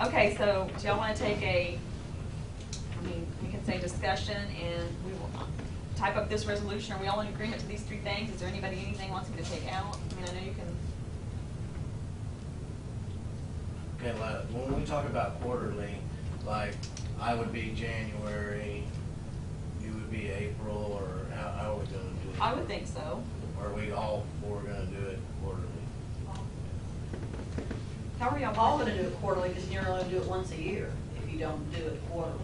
Okay, so do y'all want to take a, I mean, we can say discussion, and we will type up this resolution. Are we all in agreement to these three things? Is there anybody, anything wants me to take out? I mean, I know you can. Okay, like, when we talk about quarterly, like, I would be January, you would be April, or how are we gonna do it? I would think so. Or are we all four gonna do it quarterly? How are y'all? All gonna do it quarterly, because you're only gonna do it once a year if you don't do it quarterly.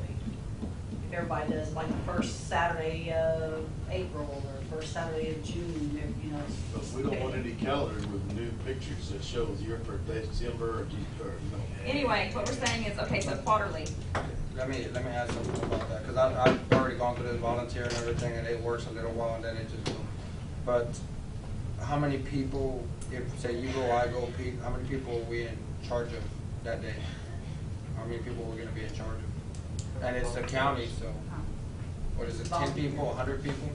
If everybody does like the first Saturday of April or first Saturday of June, you know. But we don't want any calendars with new pictures that shows your birthday, December, or you know. Anyway, what we're saying is, okay, so quarterly. Let me add something about that, because I've already gone through this volunteer and everything, and it works a little while, and then it just goes. But how many people, if say you go, I go, Pete, how many people are we in charge of that day? How many people are we going to be in charge of? And it's the county, so what is it, 10 people, 100 people?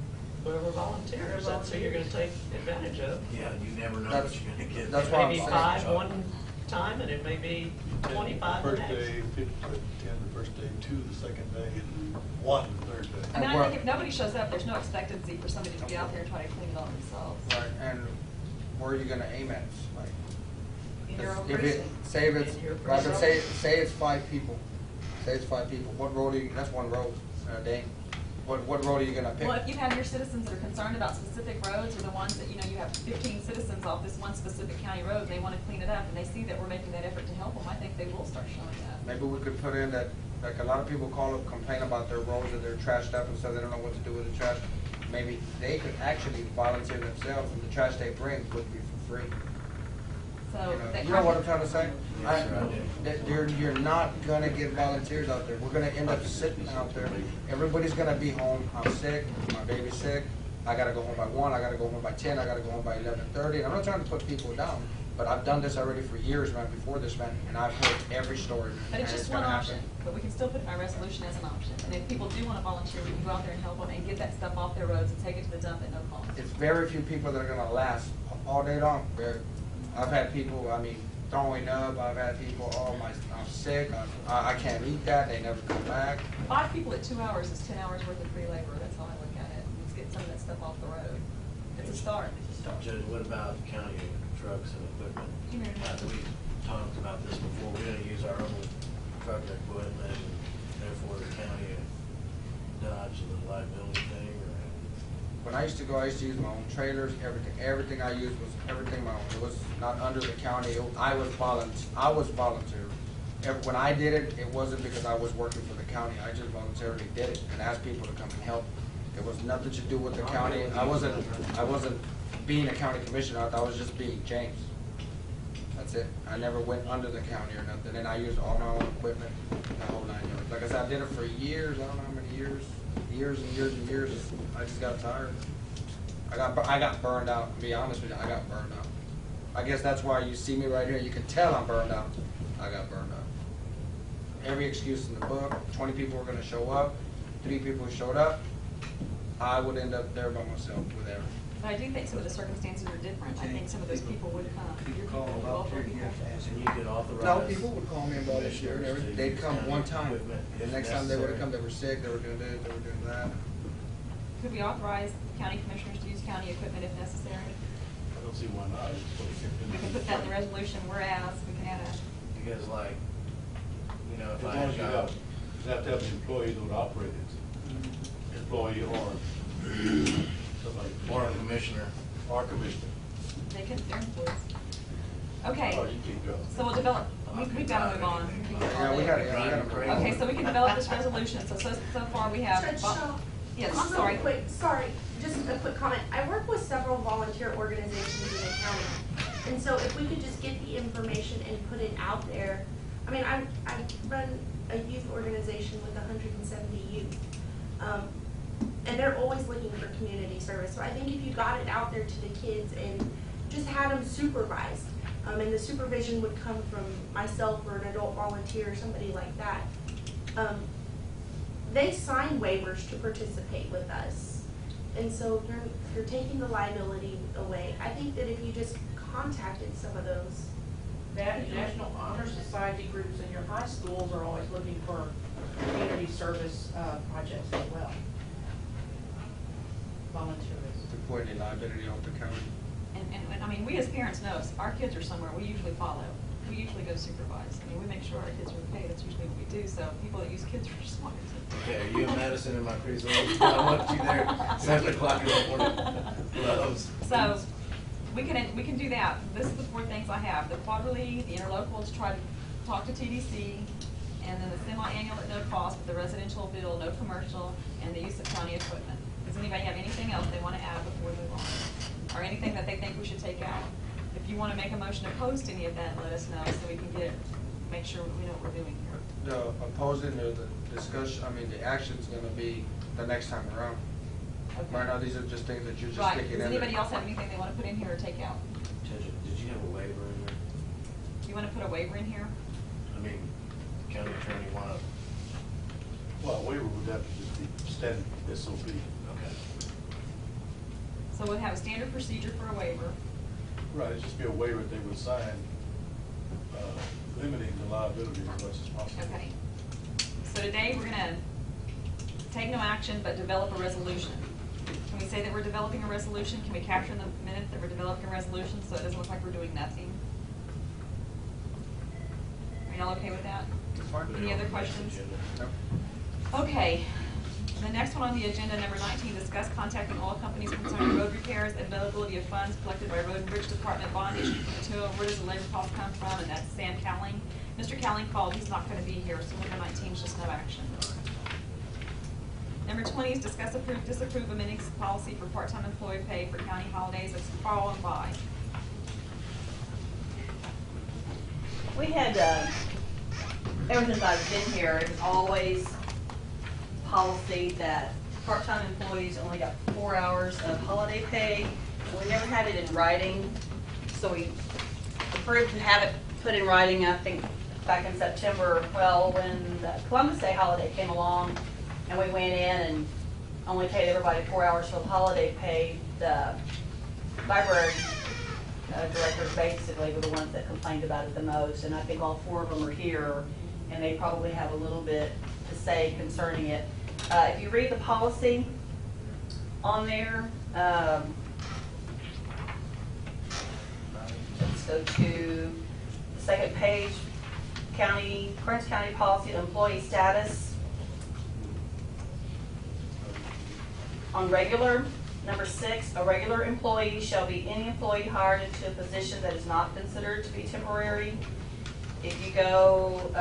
Whoever volunteers, that's who you're gonna take advantage of. Yeah, you never know what you're gonna get. That's why I'm Maybe saying. 5 one time, and it may be 25 the First next. day, 10 the first day, 2 the second day, and 1 the third day. I mean, I think if nobody shows up, there's no expectancy for somebody to be out there and try to clean it all themselves. Right, and where are you going to aim at? Like, In your own if it, precinct. say if it's, In your right, but say precinct. it's 5 people. Say it's 5 people. What road are you? That's one road a day. What road are you going to pick? Well, if you have your citizens that are concerned about specific roads, or the ones that, you know, you have 15 citizens off this one specific county road, and they want to clean it up, and they see that we're making that effort to help them, I think they will start showing up. Maybe we could put in that, like a lot of people call up, complain about their roads, that they're trashed up and stuff, they don't know what to do with the trash. Maybe they could actually volunteer themselves, and the trash they bring would be for free. So You know what I'm trying to say? Yes, sir, I do. You're not gonna get volunteers out there. We're gonna end up sitting out there. Everybody's gonna be home. I'm sick, my baby's sick. I gotta go home by 1, I gotta go home by 10, I gotta go home by 11:30. And I'm not trying to put people down, but I've done this already for years, man, before this, man, and I've heard every story. But it's and just one gonna option, happen. but we can still put it in our resolution as an option. And if people do want to volunteer, we can go out there and help them and get that stuff off their roads and take it to the dump at no cost. It's very few people that are gonna last all day long. I've had people, I mean, throwing up. I've had people, I'm sick. I can't eat that. They never come back. 5 people at 2 hours is 10 hours worth of free labor. That's how I look at it. Let's get some of that stuff off the road. It's a start. Judge, what about county trucks and equipment? We talked about this before. We're gonna use our own truck and equipment, and therefore the county dodge the liability thing, or? When I used to go, I used to use my own trailers, everything. Everything I used was everything my own. It was not under the county. I was volunteer. When I did it, it wasn't because I was working for the county. I just voluntarily did it and asked people to come and help. It was nothing to do with the county. I wasn't being a county commissioner. I was just being James. That's it. I never went under the county or nothing. And I used all my own equipment, the whole 9 yards. Like I said, I did it for years. I don't know how many years. Years and years and years. I just got tired. I got burned out. To be honest with you, I got burned out. I guess that's why you see me right here. You can tell I'm burned out. I got burned out. Every excuse in the book. 20 people were going to show up. 3 people showed up. I would end up there by myself with everything. But I do think some of the circumstances are different. I think some of those people would come. Your Call people, about welfare people. And you could authorize. No, people would call me and volunteer and everything. They'd come one time. The next time they would have come, they were sick, they were doing this, they were doing that. Could we authorize county commissioners to use county equipment if necessary? I don't see why not. We can put that in the resolution, whereas we can add a, Because like, you know, if As I long had as you got. have to have an employee that would operate it. Employee or somebody. Or a commissioner. Or commissioner. they can, they're employees. Okay, Oh, you keep going. so we'll develop, we've got to move on. We can get Yeah, all we in. gotta. Okay, so we can develop this resolution. So far we have. Judge Shaw. Yes, Also, sorry. sorry, just a quick comment. I work with several volunteer organizations in the county. And so if we could just get the information and put it out there. I mean, I run a youth organization with 170 youth. And they're always looking for community service. So I think if you got it out there to the kids and just had them supervised, and the supervision would come from myself or an adult volunteer or somebody like that, they sign waivers to participate with us. And so you're taking the liability away. I think that if you just contacted some of those That and National Honor Society groups in your high schools are always looking for community service projects as well. Volunteerism. To put any liability on the county. And I mean, we as parents know, if our kids are somewhere, we usually follow. We usually go supervise. I mean, we make sure our kids are okay, that's usually what we do, so people that use kids are smart. Okay, are you in Madison in my preschool? I want you there, 7:00 in the morning. Gloves. So, we can do that. This is the 4 things I have. The quarterly, the interlocal to try to talk to TDC, and then the semi-annual at no cost, with the residential bill, no commercial, and the use of county equipment. Does anybody have anything else they want to add before we move on? Or anything that they think we should take out? If you want to make a motion to post any of that, let us know so we can make sure we know what we're doing here. The opposing or the discussion, I mean, the action's gonna be the next time around. Okay. Right now, these are just things that you're just Right. sticking in Does there. anybody else have anything they want to put in here or take out? Judge, did you have a waiver in there? You want to put a waiver in here? I mean, county attorney wanna, Well, waiver would have to just be standard SOP. okay. So we'll have a standard procedure for a waiver. Right, it'd just be a waiver they would sign, limiting the liability as much as possible. Okay. So today, we're gonna take no action, but develop a resolution. Can we say that we're developing a resolution? Can we capture in the minutes that we're developing a resolution so it doesn't look like we're doing nothing? Are y'all okay with that? That's fine. Put it Any on other the next questions? agenda. No. Okay. The next one on the agenda, number 19, discuss contacting oil companies concerning road repairs, availability of funds collected by Road and Bridge Department bond issue from the TIL. Where does the labor cost come from? And that's Sam Cowling. Mr. Cowling called, he's not gonna be here, so number 19 is just no action. Number 20 is discuss, approve, disapprove amending policy for part-time employee pay for county holidays. It's fall and by. We had, ever since I've been here, it's always policy that part-time employees only got 4 hours of holiday pay. We never had it in writing, so we approved to have it put in writing, I think, back in September. Well, when the Columbus Day holiday came along, and we went in and only paid everybody 4 hours for the holiday pay, the library directors basically were the ones that complained about it the most, and I think all 4 of them are here, and they probably have a little bit to say concerning it. If you read the policy on there, let's go to the second page, Karnes County Policy on Employee Status. On regular, number 6, a regular employee shall be any employee hired into a position that is not considered to be temporary. If you go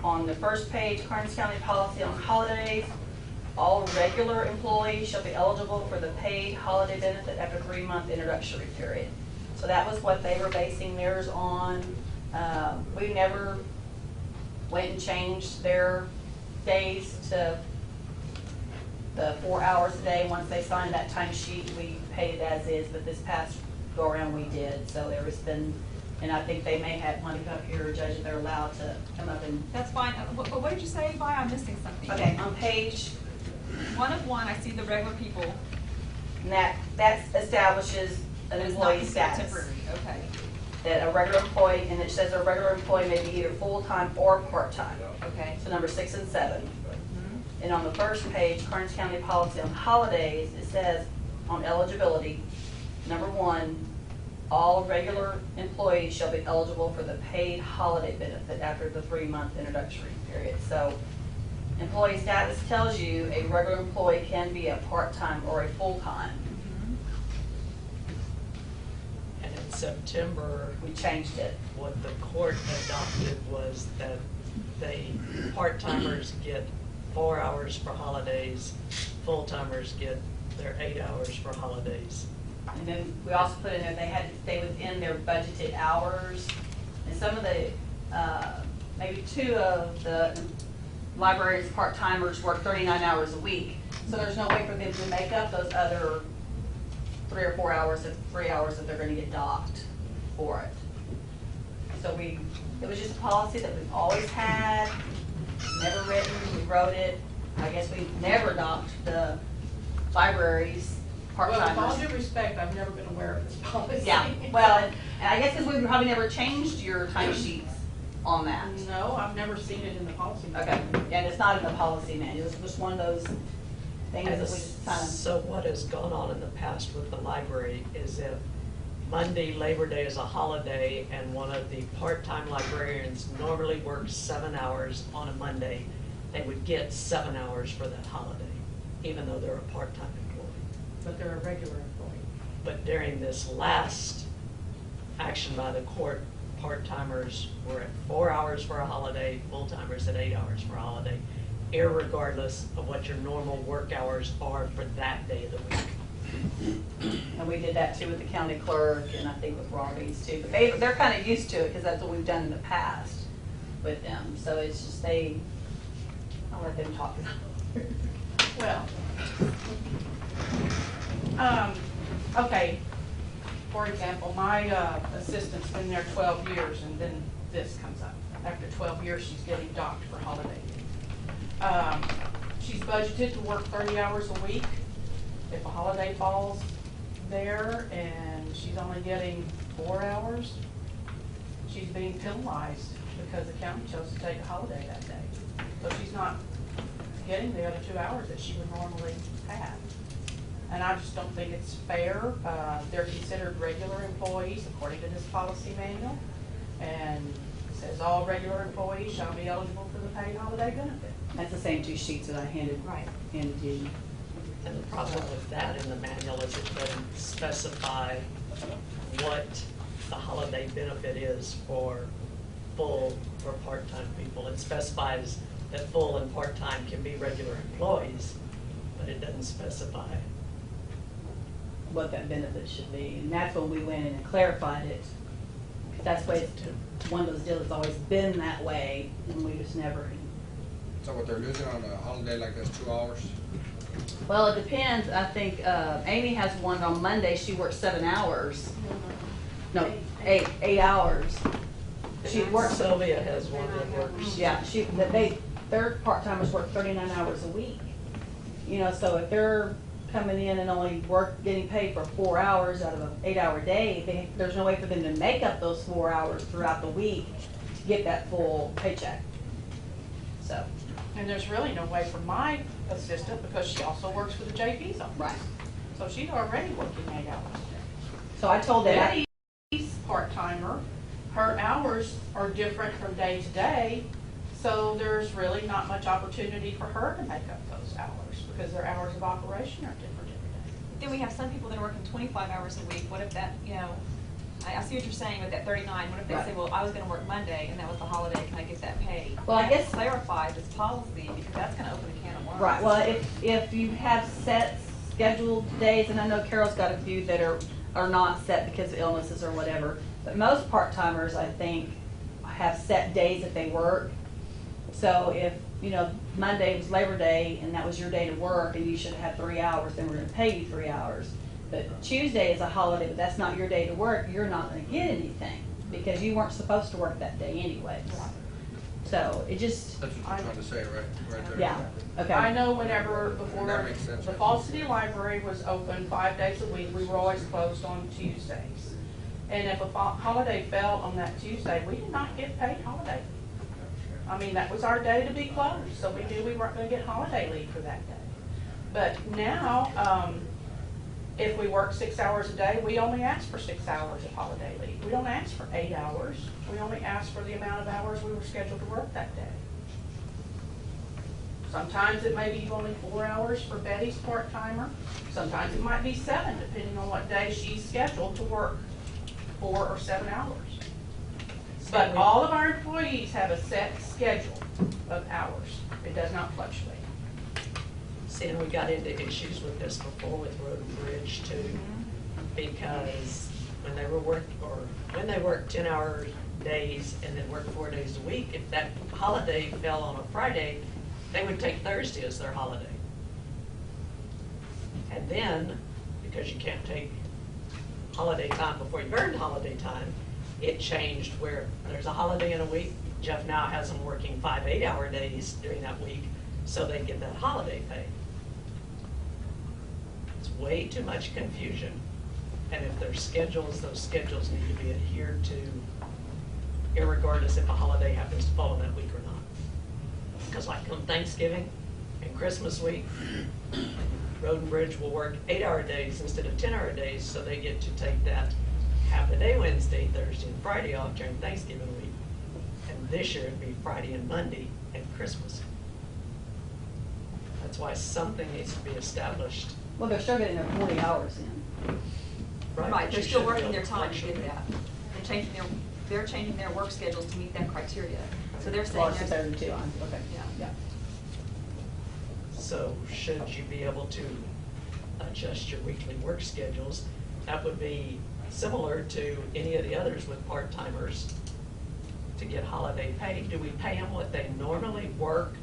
on the first page, Karnes County Policy on Holidays, all regular employees shall be eligible for the paid holiday benefit after a 3-month introductory period. So that was what they were basing theirs on. We never went and changed their days to the 4 hours a day. Once they signed that timesheet, we paid it as is, but this past go around we did. So there has been, and I think they may have want to come up here, Judge, if they're allowed to come up and. That's fine. What did you say, Vi? I'm missing something. Okay, on page, 1 of 1, I see the regular people. and that establishes an It's employee not status. temporary, okay. That a regular employee, and it says a regular employee may be either full-time or part-time. Okay. So number 6 and 7. Mhm. And on the first page, Karnes County Policy on Holidays, it says on eligibility, number 1, all regular employees shall be eligible for the paid holiday benefit after the 3-month introductory period. So employee status tells you a regular employee can be a part-time or a full-time. Mhm. And in September, We changed it. what the court adopted was that part-timers get 4 hours for holidays, full-timers get their 8 hours for holidays. And then we also put in there, they had to stay within their budgeted hours. And some of the, maybe 2 of the library's part-timers work 39 hours a week. So there's no way for them to make up those other 3 or 4 hours, 3 hours that they're gonna get docked for it. So it was just a policy that we've always had, never written, we wrote it. I guess we never docked the libraries Well, with all part-timers. due respect, I've never been aware of this policy. Yeah, well, and I guess because we've probably never changed your timesheets on that. No, I've never seen it in the policy. Okay, and it's not in the policy manual, it's just one of those things that we just kind of. So what has gone on in the past with the library is if Monday, Labor Day is a holiday, and one of the part-time librarians normally works 7 hours on a Monday, they would get 7 hours for that holiday, even though they're a part-time employee. But they're a regular employee. But during this last action by the court, part-timers were at 4 hours for a holiday, full-timers at 8 hours for a holiday, irregardless of what your normal work hours are for that day of the week. And we did that too with the county clerk, and I think with Robbie's too, but they're kind of used to it, because that's what we've done in the past with them, so it's just I'll let them talk. Well, okay, for example, my assistant's been there 12 years, and then this comes up. After 12 years, she's getting docked for holiday leave. She's budgeted to work 30 hours a week. If a holiday falls there and she's only getting 4 hours, she's being penalized because the county chose to take a holiday that day. So she's not getting the other 2 hours that she would normally have. And I just don't think it's fair. They're considered regular employees according to this policy manual. And it says all regular employees shall be eligible for the paid holiday benefit. That's the same 2 sheets that I handed in to you. And the problem with that in the manual is it doesn't specify what the holiday benefit is for full or part-time people. It specifies that full and part-time can be regular employees, but it doesn't specify. What that benefit should be, and that's when we went in and clarified it. That's why it's one of those deals that's always been that way, and we just never. So what they're losing on a holiday like this, 2 hours? Well, it depends. I think Amy has one on Monday. She works 7 hours. No, 8 hours. She works. Sylvia has one that works. Yeah, their part-timers work 39 hours a week. You know, so if they're coming in and only getting paid for 4 hours out of an 8-hour day, there's no way for them to make up those 4 hours throughout the week to get that full paycheck. So. And there's really no way for my assistant, because she also works for the JP's office. Right. So she's already working 8 hours a day. So I told them. Betty's part-timer, her hours are different from day to day, so there's really not much opportunity for her to make up those hours, because their hours of operation are different every day. Then we have some people that are working 25 hours a week. What if that, I see what you're saying with that 39. What if they Right. say, well, I was gonna work Monday and that was the holiday, can I get that paid? Well, I We have to guess- clarify this policy, because that's gonna open a can of worms. Right, well, if you have set scheduled days, and I know Carol's got a few that are not set because of illnesses or whatever, but most part-timers, I think, have set days that they work. So if, Monday was Labor Day and that was your day to work and you should have 3 hours, then we're gonna pay you 3 hours. But Tuesday is a holiday, but that's not your day to work, you're not gonna get anything, because you weren't supposed to work that day anyways. So it just, That's what you're trying to say, right there. yeah, okay. I know whenever, before That makes sense, the right? Falls City Library was open 5 days a week, we were always closed on Tuesdays. And if a holiday fell on that Tuesday, we did not get paid holiday. I mean, that was our day to be closed, so we knew we weren't gonna get holiday leave for that day. But now, if we work 6 hours a day, we only ask for 6 hours of holiday leave. We don't ask for 8 hours. We only ask for the amount of hours we were scheduled to work that day. Sometimes it may be only 4 hours for Betty's part-timer. Sometimes it might be 7, depending on what day she's scheduled to work 4 or 7 hours. But all of our employees have a set schedule of hours. It does not fluctuate. See, and we got into issues with this before with Road and Bridge too, because when they worked 10-hour days and then worked 4 days a week, if that holiday fell on a Friday, they would take Thursday as their holiday. And then, because you can't take holiday time before you've earned holiday time, it changed where there's a holiday in a week. Jeff now has them working 5 8-hour days during that week, so they get that holiday pay. It's way too much confusion. And if there's schedules, those schedules need to be adhered to, irregardless if a holiday happens to fall in that week or not. Because like on Thanksgiving and Christmas week, Road and Bridge will work 8-hour days instead of 10-hour days, so they get to take that half a day Wednesday, Thursday, and Friday off during Thanksgiving week. And this year it'd be Friday and Monday and Christmas. That's why something needs to be established. Well, they're still getting their 40 hours in. Right, but they're you still should be working able their to time to fluctuate. get that. And changing they're changing their work schedules to meet that criteria. So they're Well, saying it's there's. 32 on, okay. Yeah. Yeah. So should you be able to adjust your weekly work schedules? That would be similar to any of the others with part-timers to get holiday pay. Do we pay them what they normally work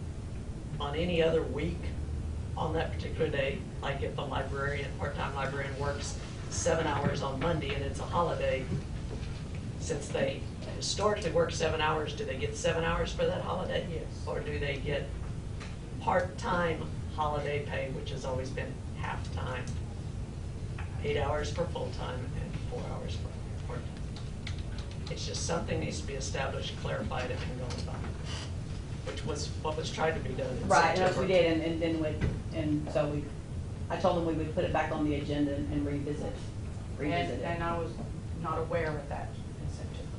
on any other week on that particular day? Like if a librarian, part-time librarian works 7 hours on Monday and it's a holiday, since they historically work 7 hours, do they get 7 hours for that holiday? Yes. Or do they get part-time holiday pay, which has always been half-time? 8 hours for full-time and 4 hours for part-time. It's just something needs to be established, clarified, and gone by, which was what was tried to be done in Right, and that's September. what we did, and then and so I told them we would put it back on the agenda and revisit And it. I was not aware of that in September.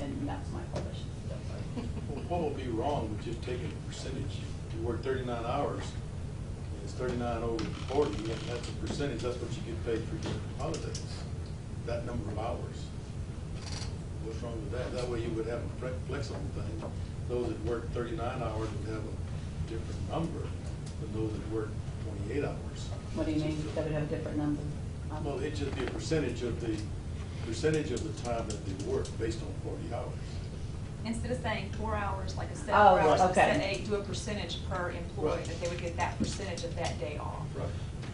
And that's my fault, I should have said, sorry. What would be wrong with just taking a percentage? You work 39 hours, and it's 39 over 40, and that's a percentage, that's what you get paid for your holidays, that number of hours. What's wrong with that? That way you would have a flexible thing. Those that work 39 hours would have a different number than those that work 28 hours. What do you mean, that would have a different number? Well, it'd just be a percentage of the time that they work based on 40 hours. Instead of saying 4 hours, like a set Oh, 4 hours, okay. instead 8, do a percentage per employee, Right. that they would get that percentage of that day off. Right.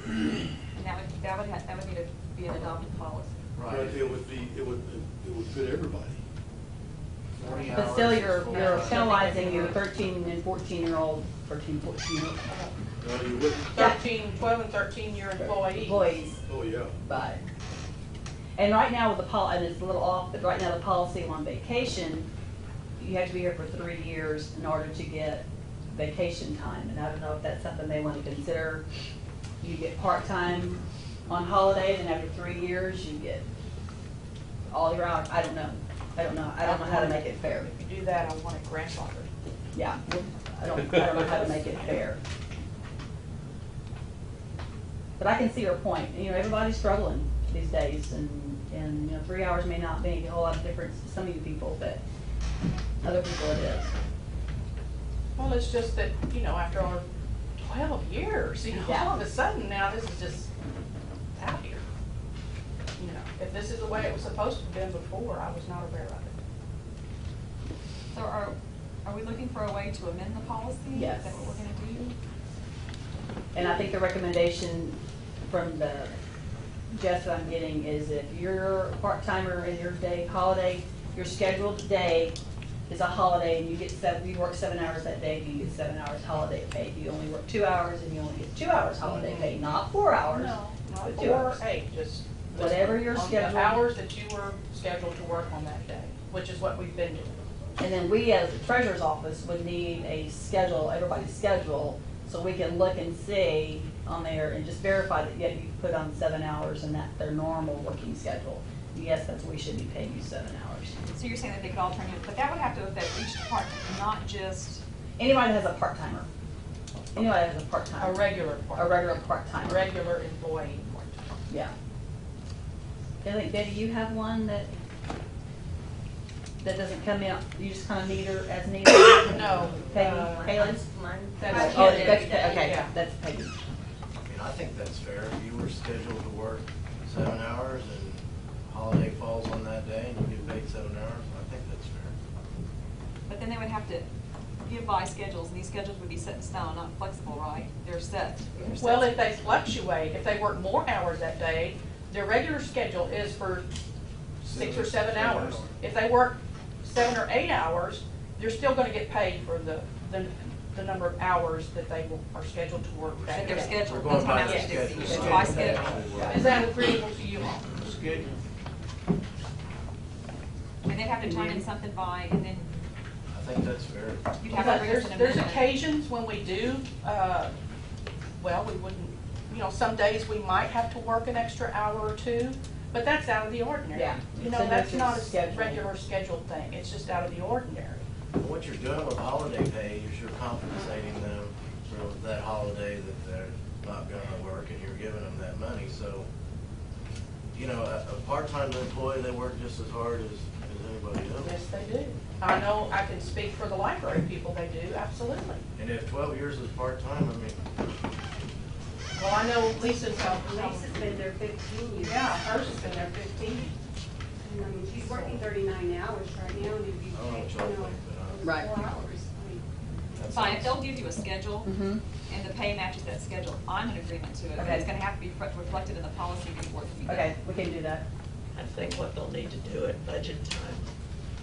And that would need to be an adopted policy. But it would fit everybody. 40 But still, hours you're is full. penalizing your 13 and 14-year-old, 13, 14-year-old No, you wouldn't. 12 and 13-year employees. employees. Oh, yeah. But, and right now with the and it's a little off, but right now the policy on vacation, you have to be here for 3 years in order to get vacation time. And I don't know if that's something they want to consider. You get part-time on holiday, then after 3 years, you get all your hours. I don't know. I don't know how to make it fair. If you do that, I want it grandfathered. Yeah, I don't know how to make it fair. But I can see your point. You know, everybody's struggling these days, and 3 hours may not make a whole lot of difference to some of you people, but other people it is. Well, it's just that, after our 12 years, Yeah. all of a sudden now this is just out here. If this is the way it was supposed to have been before, I was not aware of it. So are we looking for a way to amend the policy? Yes. Is that what we're gonna do? And I think the recommendation from the Jess that I'm getting is if you're a part-timer and your holiday, your scheduled day is a holiday and you work 7 hours that day, you get 7 hours holiday pay. If you only work 2 hours, and you only get 2 hours holiday pay, not 4 hours. No, not but 2 4 hours. or 8, just. Whatever your on schedule. The hours that you were scheduled to work on that day, which is what we've been doing. And then we, as the treasurer's office, would need a schedule, everybody's schedule, so we can look and see on there and just verify that, yeah, you put on 7 hours and that's their normal working schedule. Yes, that's what we should be paying you 7 hours. So you're saying that they could all turn in, but that would have to affect each department, not just, Anybody that has a part-timer, anybody that has a part-timer. A regular A part, regular part-timer. regular employee part-time. Yeah. I think, Betty, you have one that doesn't come in, you just kind of need her as needed? No. Peggy, Haley's? Oh, That's that's, Peggy. okay, Yeah. that's Peggy. I mean, I think that's fair. If you were scheduled to work 7 hours and holiday falls on that day and you get paid 7 hours, I think that's fair. but then they would have to give by schedules, and these schedules would be set in stone, not flexible, right? They're set. Well, if they fluctuate, if they work more hours that day, their regular schedule is for 6 or 7 hours. If they work 7 or 8 hours, they're still gonna get paid for the the number of hours that they are scheduled to work That that they're day. scheduled, We're that's going what I'm by the asking, schedule. Dixie, it's by schedule. Is that agreeable to you all? Schedule. And they'd have to turn in something by, and then I think that's fair. you'd have to bring us an amendment. There's occasions when we do, well, we wouldn't, you know, some days we might have to work an extra hour or two, but that's out of the ordinary. Yeah. You It's know, in that's their not a schedule. regular scheduled thing, it's just out of the ordinary. And what you're doing with holiday pay is you're compensating them for that holiday that they're not gonna work, and you're giving them that money, so, you know, a part-time employee, they work just as hard as anybody else. Yes, they do. I know, I can speak for the library people, they do, absolutely. And if 12 years is part-time, I mean, Well, I know Lisa's, Lisa's been there 15 years. yeah, hers has been there 15. And I mean, she's working 39 hours right now, and if you I don't know take, what y'all you know, think, but Right. 4 hours, I mean, that Fine, if sounds- they'll give you a schedule, Mhm. and the pay matches that schedule, I'm in agreement to it, but Okay. it's gonna have to be reflected in the policy before it can be done. Okay, we can do that. I think what they'll need to do at budget time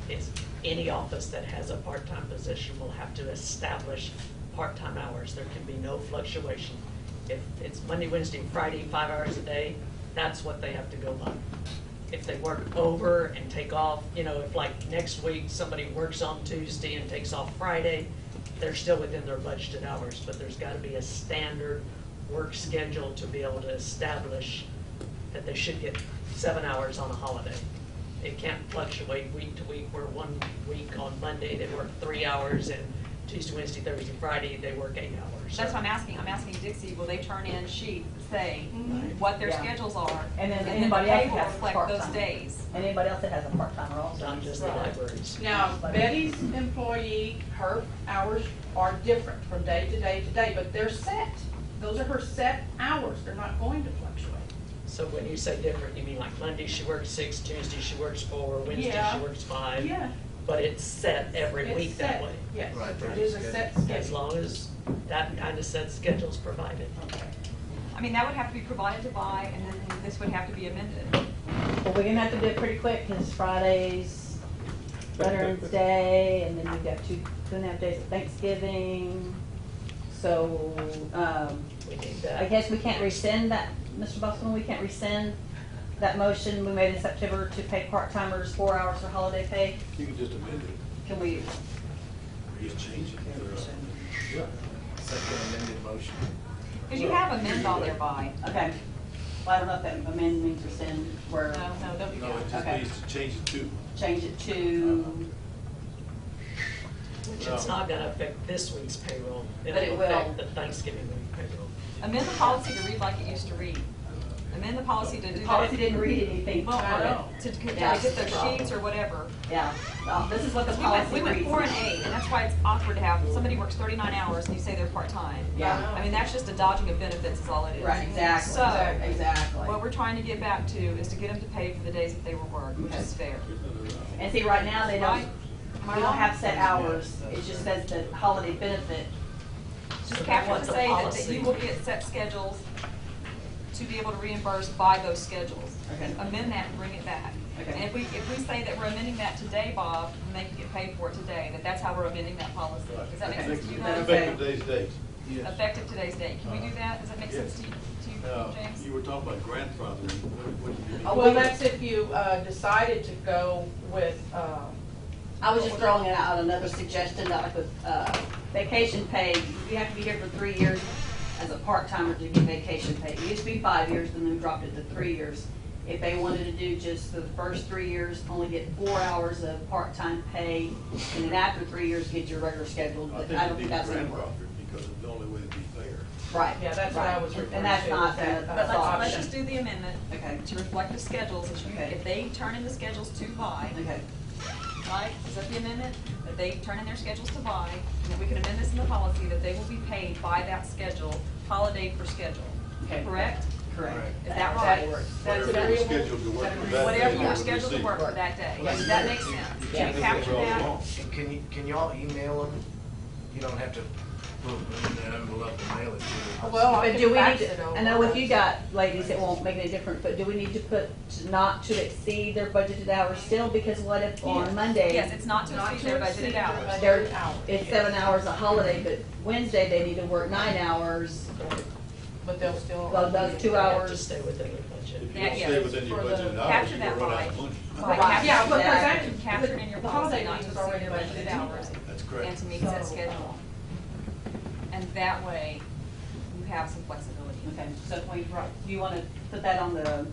is any office that has a part-time position will have to establish part-time hours. There can be no fluctuation. If it's Monday, Wednesday, Friday, 5 hours a day, that's what they have to go by. If they work over and take off, you know, if like next week, somebody works on Tuesday and takes off Friday, they're still within their budgeted hours, but there's gotta be a standard work schedule to be able to establish that they should get 7 hours on a holiday. It can't fluctuate week to week, where one week on Monday, they work 3 hours, and Tuesday, Wednesday, Thursday, Friday, they work 8 hours. That's what I'm asking Dixie, will they turn in sheets that say Mhm. what their Yeah. schedules are? And then the anybody pay else will that has reflect part-time. those days. And anybody else that has a part-timer also. Not just the Right. libraries. Now, Betty's employee, her hours are different from day to day to day, but they're set. Those are her set hours, they're not going to fluctuate. So when you say different, you mean like Monday she works 6, Tuesday she works 4, Wednesday Yeah. she works 5? Yeah. But it's set every It's week that set. way? Yes, Right, it is a set schedule. As long as that kind of set schedule's provided. Okay. I mean, that would have to be provided to buy, and then this would have to be amended. Well, we're gonna have to do it pretty quick, because Friday's Veterans Day, and then we've got 2.5 days of Thanksgiving. So, We need that. I guess we can't rescind that, Mr. Busman, we can't rescind that motion we made in September to pay part-timers 4 hours for holiday pay. You can just amend it, Can we, just change it. Yeah. Second amended motion. Because you have amend on there by. okay. Well, I don't know if that amend means rescind, where, No, they'll be No, it just Okay. needs to change it to. change it to, Which it's not gonna affect this week's payroll. But it It'll will. affect the Thanksgiving week payroll. Amend the policy to read like it used to read. Amend the policy to do that. policy didn't read anything. Well, I know. to Yeah. get their sheets or whatever. Yeah, this is what the We policy went reads. 4 and 8, and that's why it's awkward to have, somebody works 39 hours and you say they're part-time. Yeah. I mean, that's just a dodging of benefits is all it is. Right, exactly, So, exactly. what we're trying to get back to is to get them to pay for the days that they were worked, which is fair. And see, right now, they don't, Right? Am I we don't wrong? have set hours, it just says the holiday benefit. Just So capture what to the say that policy- you will get set schedules to be able to reimburse by those schedules. Okay. Amend that and bring it back. Okay. And if we say that we're amending that today, Bob, and they can get paid for it today, that that's how we're amending that policy. Does that make sense to you guys? Effective day's date. Yes. Effective today's date. Can we do that? Does that make sense to you, James? You were talking about grandfathering, what do you mean? Oh, Well, that's if you decided to go with, I was just throwing out another suggestion, like with, vacation pay, you have to be here for 3 years as a part-timer to get vacation pay. It used to be 5 years, and then we dropped it to 3 years. If they wanted to do just the first 3 years, only get 4 hours of part-time pay, and then after 3 years, get your regular schedule, I but think I it don't think needs that's gonna work. grandfathered because it's the only way to be fair. Right. Yeah, that's what I right. was referring And that's to, not, that, the But let's option. just do the amendment okay, to reflect the schedules. If they turn in the schedules to buy, okay, right? Is that the amendment? That they turn in their schedules to buy, and that we can amend this in the policy, that they will be paid by that schedule, holiday per schedule. okay. Correct? Correct. Is that That right? That is Whatever you're agreeable. scheduled to work Is that for that Whatever day, you're you scheduled to receive. work for that day. Does that make sense? Can you capture that? And can y'all email them? You don't have to Well, in the envelope and mail it to them. Well, I But can do we fax need it to, over. I know if you got ladies, it won't make any difference, but do we need to put not to exceed their budgeted hours still? Because what if on Monday? Yes, it's not to Not exceed to their exceed budgeted their hours. budgeted They're, hours. it's 7 hours a holiday, but Wednesday they need to work 9 hours. But they'll still. Well, those 2 They have to hours. stay within the budget. If you Yeah, don't yeah. stay within your For the- budgeted hours, capture you're that gonna run by- out of money. Right, Right. Yeah, but capture because capture it in your the policy, holiday not leave to is exceed already their budgeted budgeted hours. That's And correct. to meet that So- schedule. And that way, you have some flexibility. Okay, so do you want to put that on the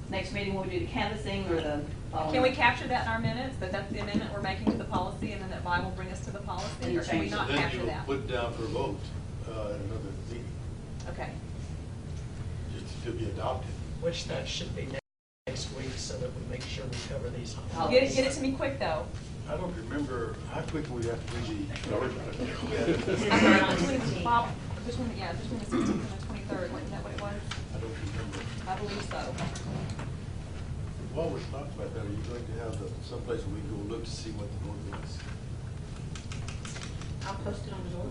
next meeting when we do the canvassing or the following? Can we capture that in our minutes, that that's the amendment we're making to the policy, and then that Vi will bring us to the policy, or can we Change it. not Then capture you'll that? put down for a vote, at another meeting, Okay, just to be adopted. Which that should be next week, so that we make sure we cover these get holidays. it to me quick, though. I don't remember, how quick we have to do the. Bob, between the 16th and the 23rd, wasn't that what it was? I don't remember. I believe so. While we're talking about that, are you going to have someplace where we can go look to see what the vote is? I'll post it on the door.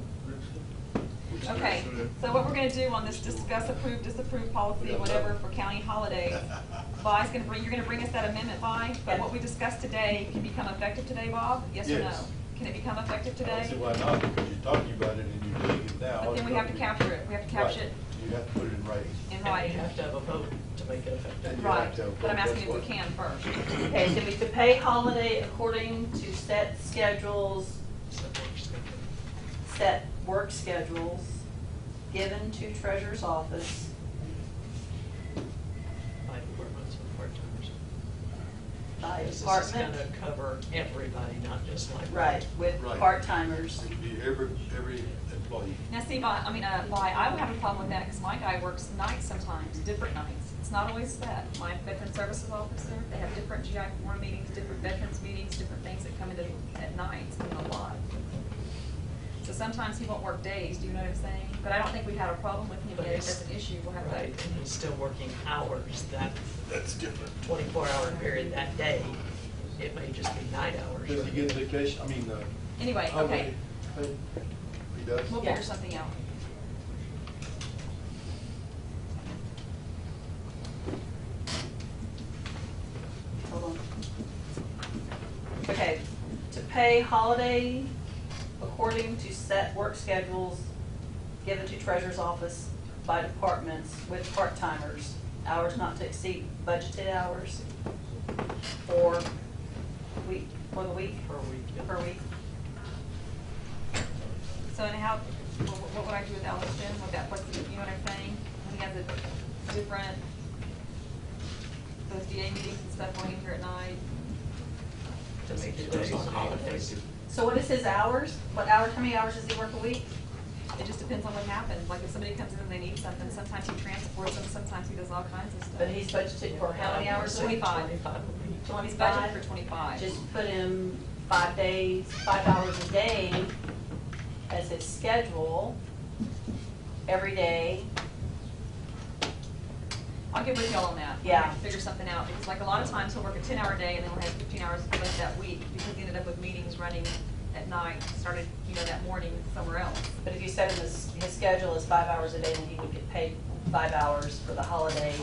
Okay, so what we're gonna do on this discuss, approve, disapprove policy, whatever, for county holidays, Vi's gonna bring, you're gonna bring us that amendment, Vi, but what we discussed today can become effective today, Bob? Yes or no? Yes. Can it become effective I don't see today? why not, because you're talking about it and you're doing it now. But then we have to capture it, we have to capture it You have to put it in writing. in And we writing. have to have a vote to make it And effective. you have Right, to have but I'm both, asking if we that's why. can first. Okay, so we to pay holiday according to set schedules, So we're just gonna- set work schedules given to treasurer's office by departments and part-timers. by This is department. gonna cover everybody, not just like. Right, with Right. part-timers. It could be every employee. Now, see, Vi, I would have a problem with that, because my guy works nights sometimes, different nights. It's not always set. My veteran services officer, they have different GI forum meetings, different veterans meetings, different things that come into at nights, a lot. So sometimes he won't work days, do you know what I'm saying? But I don't think we'd have a problem with him, But yet if he's- that's an issue, we'll have Right, to. and he's still working hours, that That's different. 24-hour period that day, it may just be 9 hours. Does he get vacation, Anyway, okay, holiday pay? He does? we'll Yeah. figure something out. Hold on. Okay, to pay holiday according to set work schedules given to treasurer's office by departments with part-timers, hours not to exceed budgeted hours for the week. Per week. yeah. Per week. So and how, what would I do with Ellison, with that flexibility, you know what I'm saying? When he has a different, those DA meetings and stuff going in here at night. To make it days on holidays. So what is his hours? How many hours does he work a week? It just depends on what happens, like if somebody comes in and they need something, sometimes he transports them, sometimes he does all kinds of stuff. But he's budgeted for how many hours a week? 25. 25 a week. He's budgeted for 25. Just put him 5 days, 5 hours a day as his schedule, every day. I'll get with y'all on that. Yeah. We have to figure something out, because like a lot of times he'll work a 10-hour day and then we'll have 15 hours left that week, because he ended up with meetings running at night, started, that morning somewhere else. But if you set him his schedule is 5 hours a day, then he would get paid 5 hours for the holiday.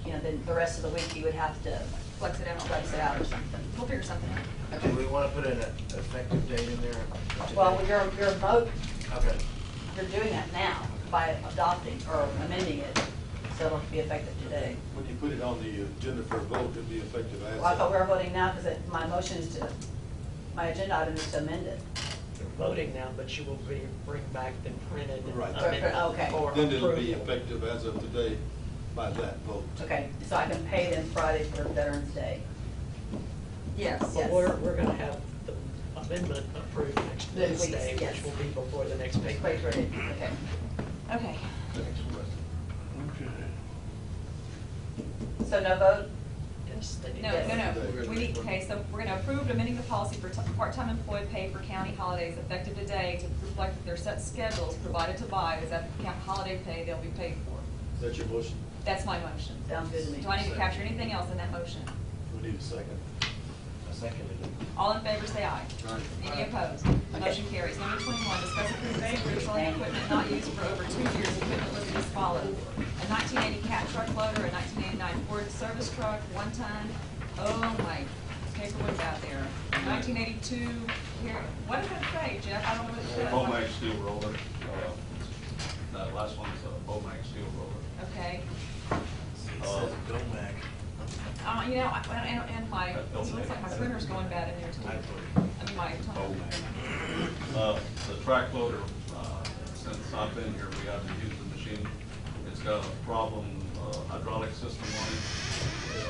Then the rest of the week he would have to Flex it out. flex it out or something. We'll figure something out. Do we want to put an effective date in there? Well, you're Okay. you're doing that now by adopting or amending it, so it'll be effective today. When you put it on the agenda for a vote, it'll be effective as. Well, I thought we were voting now because my motion is my agenda item is to amend it. You're voting now, but you will bring back the printed Right. amendment Okay. for Then it'll be approval. effective as of today by that vote. Okay, so I can pay them Friday for Veterans Day. Yes. But we're gonna have the amendment approved next This week, Wednesday, yes. which will be before the next pay. Wait for it, okay. Okay. So no vote? Yes, they need No, to- no. We need, okay, so we're gonna approve amending the policy for part-time employee pay for county holidays effective today to reflect their set schedules provided to Vi, is that holiday pay they'll be paid for. Is that your motion? That's my motion. Sounds good to me. Do I need to capture anything else in that motion? We need a second. I seconded it. All in favor, say aye. Aye. Any opposed? Okay. Motion carries. Number 21, discuss approving selling equipment not used for over 2 years. Equipment listed as follows: a 1980 cat truck loader, a 1989 Ford service truck, 1 ton. Oh my paperwork's out there. 1982. Here, what does that say, Jeff? I don't know what it says. Bomag steel roller. That last one's a Bomag steel roller. Okay. It says Gomac. You know, and my, it looks like my printer's going bad in there too. I mean, my toner. Bomag. The track loader, since I've been here, we haven't used the machine. It's got a problem, hydraulic system on it. It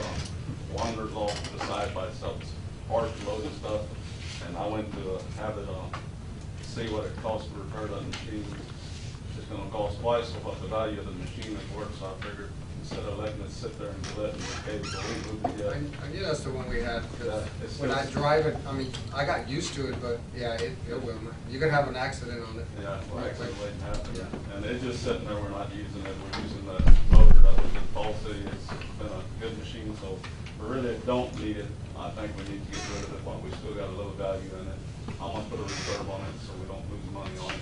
wanders off to the side by itself. It's hard to load and stuff. And I went to have it, see what it costs to repair that machine. It's gonna cost twice of what the value of the machine is worth, so I figured instead of letting it sit there and let it decay, so we moved it. I knew that's the one we had, Yeah, because it's when I just- drive it, I mean, I got used to it, but yeah, it will. You could have an accident on it. Yeah, well, actually waiting to happen. Yeah. And it's just sitting there, we're not using it, we're using the motor that was in Fall City. It's been a good machine, so we really don't need it. I think we need to get rid of it, but we still got a little value in it. I'm gonna put a reserve on it so we don't lose money on it.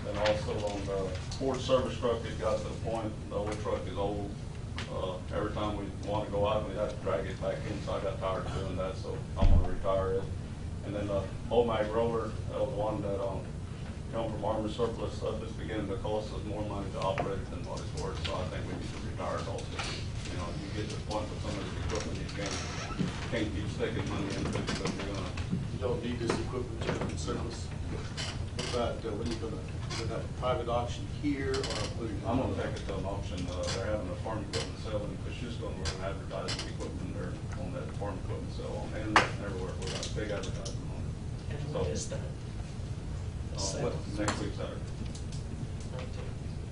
And also on the Ford service truck, it got to the point, the old truck is old. Every time we want to go out, we have to drag it back in, so I got tired of doing that, so I'm gonna retire it. And then the Bomag roller, that was one that, come from Army surplus stuff, it's beginning to cost us more money to operate it than what it's worth, so I think we need to retire it also. You know, you get to the point with some of this equipment, you can't keep sticking money into it, because you're gonna. You don't need this equipment to have service. What about, when are you gonna have a private auction here, or what are you? I'm gonna take it to an auction, they're having a farm equipment sale, and Kosciuszko going to advertise the equipment there on that farm equipment sale on the internet and everywhere, we're got a big advertisement on it. And So, what is that? The sale? Next week, Saturday,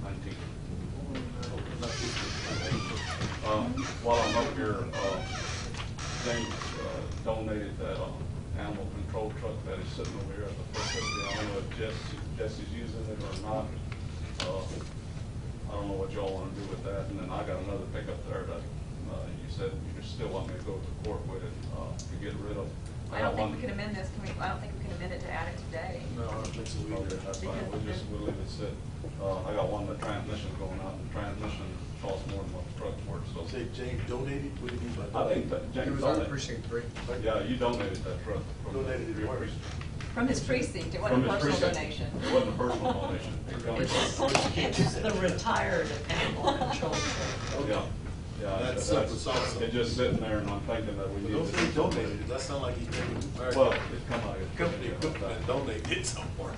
19th. While I'm up here, James donated that animal control truck that is sitting over here at the facility. I don't know if Jesse's using it or not. I don't know what y'all wanna do with that. And then I got another pickup there that, you said you just still want me to go to court with it, to get rid of. I don't think we can amend this. I don't think we can amend it to add it today. No, I don't think so Okay, either. that's fine, we'll leave it sit. I got one, the transmission's going out, and the transmission costs more than what the truck's worth, so. Say James donated, what do you mean by I think donated? that It James was on donated. precinct 3. Yeah, you donated that truck. from Donated it your where? precinct. From his precinct, it From wasn't a his personal precinct. donation. It wasn't a personal donation. It comes It's the retired animal control truck. Yeah, yeah. That's selfless also. It's just sitting there, and I'm thinking that we But need don't to. say donated, does that sound like he's making it? Well, it come out of. Company equipment and donate it somewhere.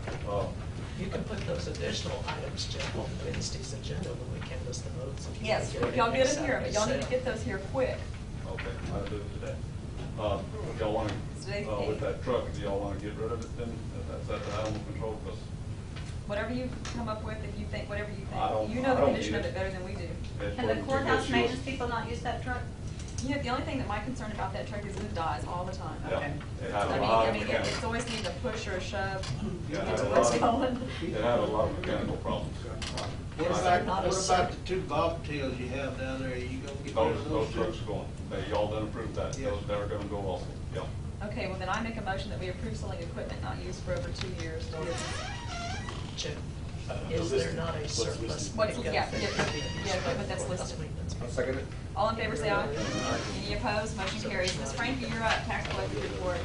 You can put those additional items, Jeff, on Wednesday's agenda when we canvass the votes. Yes, y'all get them here, but y'all need to get those here quick. Okay, I'll do it today. Y'all wanna, Today's with the that truck, do y'all wanna get rid of it then? If that's at the animal control, because Whatever you come up with, if you think, whatever you I don't- think. You know I the don't condition need of it. it better than we do. it's. Can the what- courthouse because maintenance people not use that truck? You know, the only thing that my concern about that truck is it dies all the time. Yeah, Okay. it had I a mean, lot I of mean, mechanical. it's always need a push or a shove. Yeah, it Get had the a wheels lot going. It had a lot of mechanical problems. What Is about, there not a what set- about the 2 bobtails you have down there, are you gonna get rid Those, of those those trucks too? are going, y'all done approved that, Yes. those, they're gonna go also, yeah. Okay, well then I make a motion that we approve selling equipment not used for over 2 years. to business. Jim, is there not a surplus? What, pickup yeah, that yeah, could be yeah, used by but that's courthouse listed. maintenance? I'll second it. All in favor, say aye. Any opposed? Motion carries. Ms. Frankie, you're up. Tax collector report.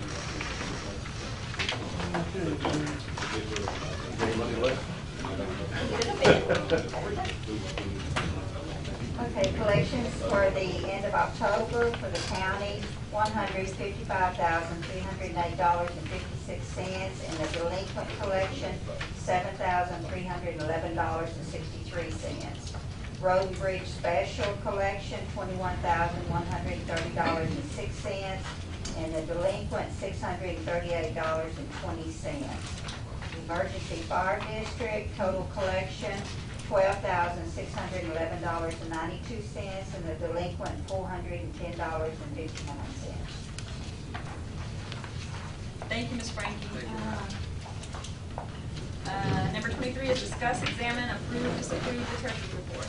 Okay, collections for the end of October for the county, $155,308.56, and the delinquent collection, $7,311.63. Road and Bridge Special Collection, $21,130.06, and the delinquent, $638.20. Emergency Fire District, total collection, $12,611.92, and the delinquent, $410.59. Thank you, Ms. Frankie. Number 23 is discuss, examine, approve, disapprove the treasurer's report.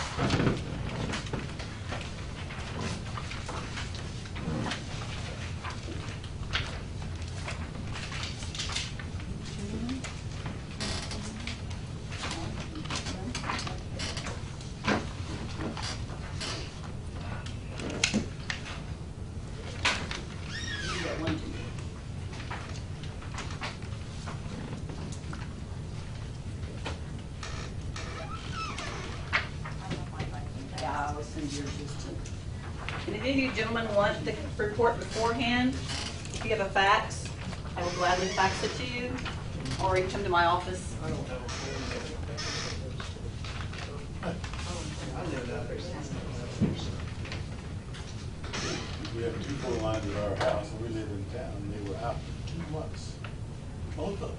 into your system. And if any of you gentlemen want the report beforehand, if you have a fax, I will gladly fax it to you, or you can come to my office. I don't have a phone. I live out there. We have 2 phone lines at our house, and we live in town, and they were out for 2 months. Both of them.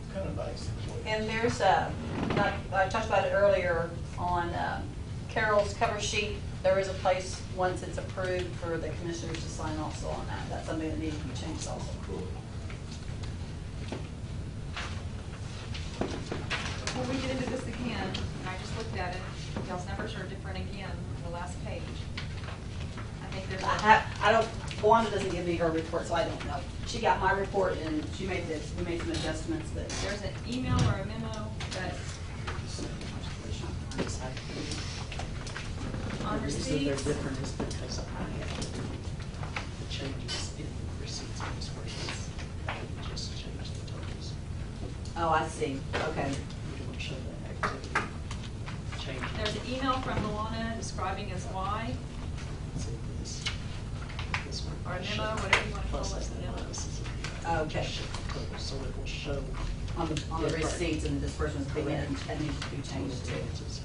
It's kind of nice. And there's I talked about it earlier on Carol's cover sheet. There is a place, once it's approved, for the commissioners to sign also on that. That's something that needs to be changed also. Before we get into this again, and I just looked at it, y'all's numbers are different again on the last page. I think there's I don't, Wanda doesn't give me her report, so I don't know. She got my report and she made this, we made some adjustments, but there's an email or a memo that on The reason they're receipts. different is because I have the changes in receipts and disbursements. I would just change the totals. oh, I see, okay. We don't show that activity change. There's an email from Luana describing as why, See this one. or a memo, whatever you want to call Plus it. that's the memo. analysis. Okay. Just shift the total, so it will show. On the Yes. receipts and the disbursements being in, that needs to be changed too. Differences.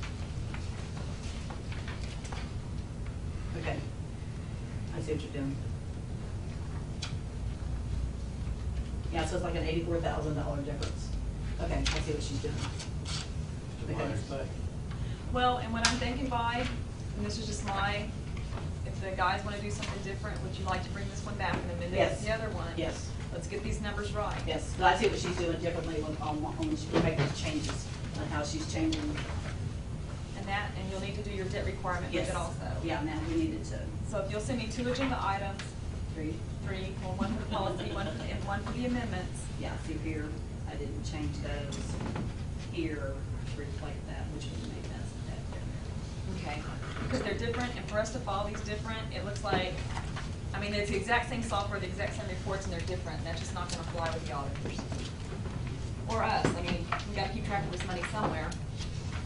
Okay. I see what you're doing. Yeah, so it's like an $84,000 difference. Okay, I see what she's doing. Okay. Minor thing. Well, and what I'm thinking by, and this is just my, if the guys want to do something different, would you like to bring this one back and amend it Yes. with the other one? Yes. Let's get these numbers right. Yes, but I see what she's doing differently when she make those changes, on how she's changing. And that, and you'll need to do your debt requirement with Yes. it also. Yeah, now we needed to. So if you'll send me 2 agenda items, Three. well, one for the policy, and one for the amendments. Yeah, see here, I didn't change those here to reflect that, which would make that there. Okay, because they're different, and for us to follow these different, it looks like, I mean, it's the exact same software, the exact same reports, and they're different, and that's just not gonna fly with the auditors. Or us, I mean, we gotta keep track of this money somewhere.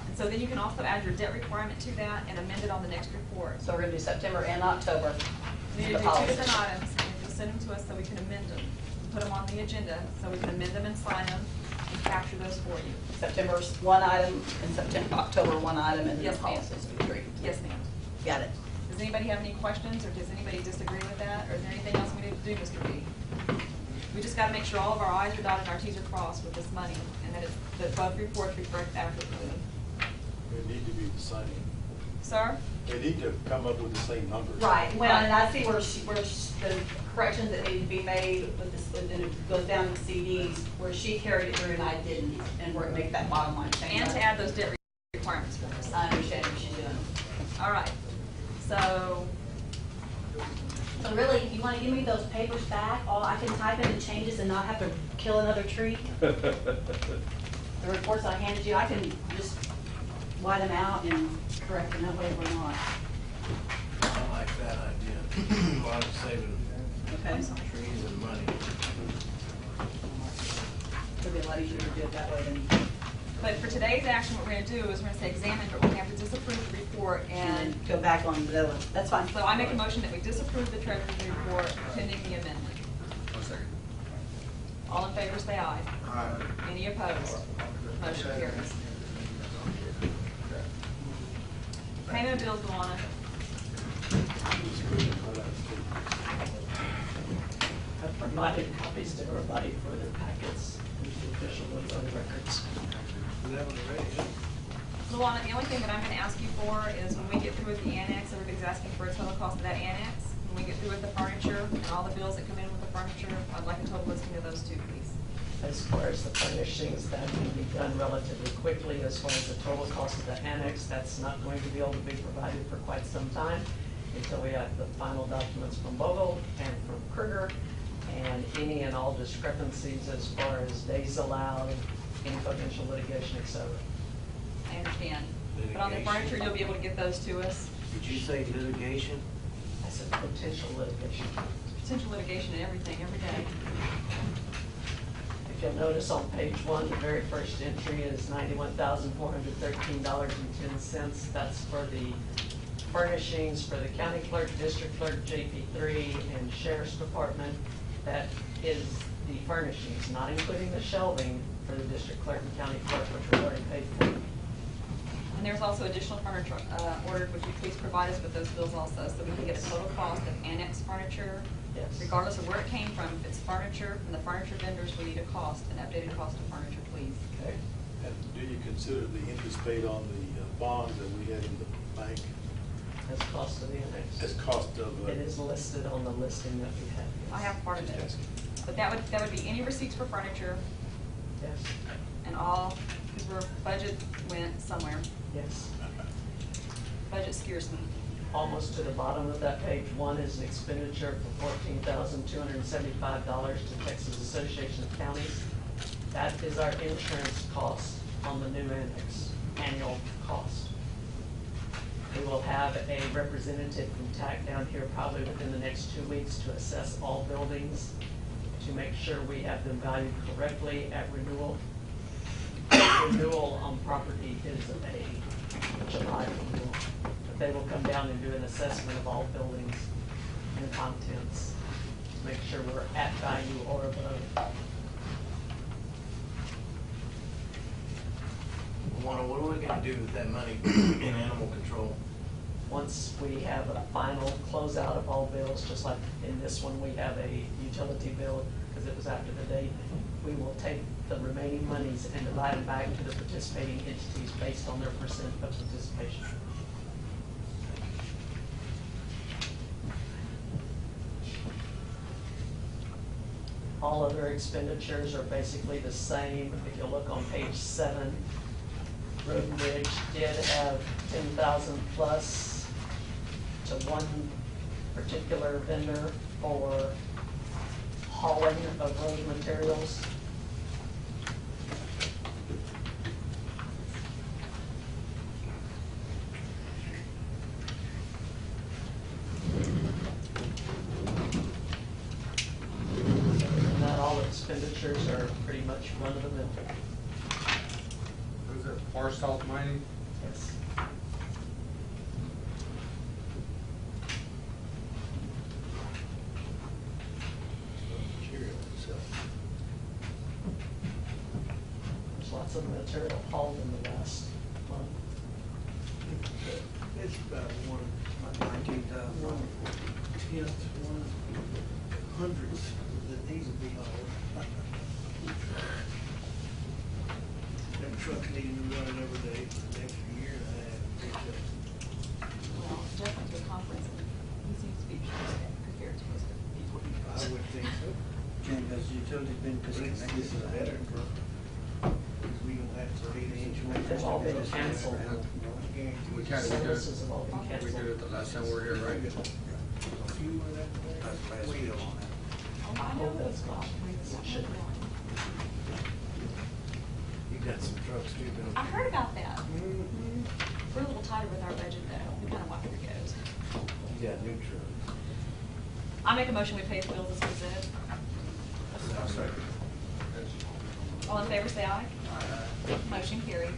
And so then you can also add your debt requirement to that and amend it on the next report. So we're gonna do September and October. You need the to do 2 policy. different items, and you'll send them to us so we can amend them, put them on the agenda, so we can amend them and sign them, and capture those for you. September's one item, and October one item, and then Yes, the ma'am. policies will be three. Yes, ma'am. Got it. Does anybody have any questions, or does anybody disagree with that, or is there anything else we need to do, Mr. B? We just gotta make sure all of our i's are dotted and our t's are crossed with this money, and that both reports reflect accurately. They need to be the same. Sir? They need to come up with the same numbers. Right, well, and I see where the corrections that need to be made with this, and it goes down to CDs, where she carried it through and I didn't, and we're gonna make that bottom line change. And to add those debt requirements for us. I understand what she's doing. All right, so, So really, if you wanna give me those papers back, I can type in the changes and not have to kill another tree. The reports I handed you, I can just white them out and correct them, that way we're not. I like that idea. A lot of saving Okay. trees and money. It'll be a lot easier to do it that way than, but for today's action, what we're gonna do is we're gonna say examine, but we have to disapprove the report, and and go back on the other one. That's fine. so I make a motion that we disapprove the treasurer's report pending the amendment. All in favor, say aye. Aye. Any opposed? Motion carries. Payment of bills, Luana. I've provided copies to everybody for their packets, and the official ones on records. Is that one already? Luana, the only thing that I'm gonna ask you for is when we get through with the annex, everybody's asking for a total cost of that annex. When we get through with the furniture and all the bills that come in with the furniture, I'd like a total listing of those 2, please. As far as the furnishings, that can be done relatively quickly. As far as the total cost of the annex, that's not going to be able to be provided for quite some time until we have the final documents from Vogel and from Kruger, and any and all discrepancies as far as days allowed, any potential litigation, et cetera. I understand. But on the furniture, you'll be able to get those to us. Did you say litigation? I said potential litigation. Potential litigation and everything, every day. If you'll notice on page one, the very first entry is $91,413.10. That's for the furnishings for the county clerk, district clerk, JP3, and sheriff's department. That is the furnishings, not including the shelving for the district clerk and county clerk, which we've already paid for. And there's also additional furniture ordered. Would you please provide us with those bills also, so we can get a total cost of annex furniture? Yes. Regardless of where it came from, if it's furniture from the furniture vendors, we need a cost, an updated cost of furniture, please. Okay. And do you consider the interest paid on the bonds that we had in the bank As cost of the annex. as cost of? It is listed on the listing that we have. I have part of Just it. asking. But that would be any receipts for furniture Yes, and all, because our budget went somewhere. yes. Budget scares me. Almost to the bottom of that page, one is an expenditure for $14,275 to Texas Association of Counties. That is our insurance cost on the new annex, annual cost. We will have a representative from TAC down here probably within the next 2 weeks to assess all buildings, to make sure we have them valued correctly at renewal. Renewal on property is a July renewal. But they will come down and do an assessment of all buildings and contents to make sure we're at value or above. What are we gonna do with that money in animal control? Once we have a final closeout of all bills, just like in this one, we have a utility bill because it was after the date, we will take the remaining monies and divide them back to the participating entities based on their percent of participation. All other expenditures are basically the same. If you look on page 7, Road and Bridge did have 10,000 plus to one particular vendor for hauling of road materials. And that all expenditures are pretty much run of the mill. Who's it, Far South Mining? Yes. Material itself. There's lots of material hauled in the last month. It's about one 1/10 that needs to be hauled. Them trucks need to be running every day for the next year and a half. Well, Jeff went to a conference and he seems to be prepared to most of the people. I would think so. Jim, has the utility been But it's, disconnected? this is better for, because we don't have to pay the insurance. They've all been canceled. We kind of Services have all been we canceled. did it the last time we were here, right? Fuel and everything. That's the last bill on that. Oh, I know it's not. It should be. You got some trucks too, don't you? I heard about that. Mhm. We're a little tighter with our budget though. We kind of watch where it goes. You got new trucks. I make a motion we pay the bills as presented. I'll second. All in favor, say aye. Motion carried.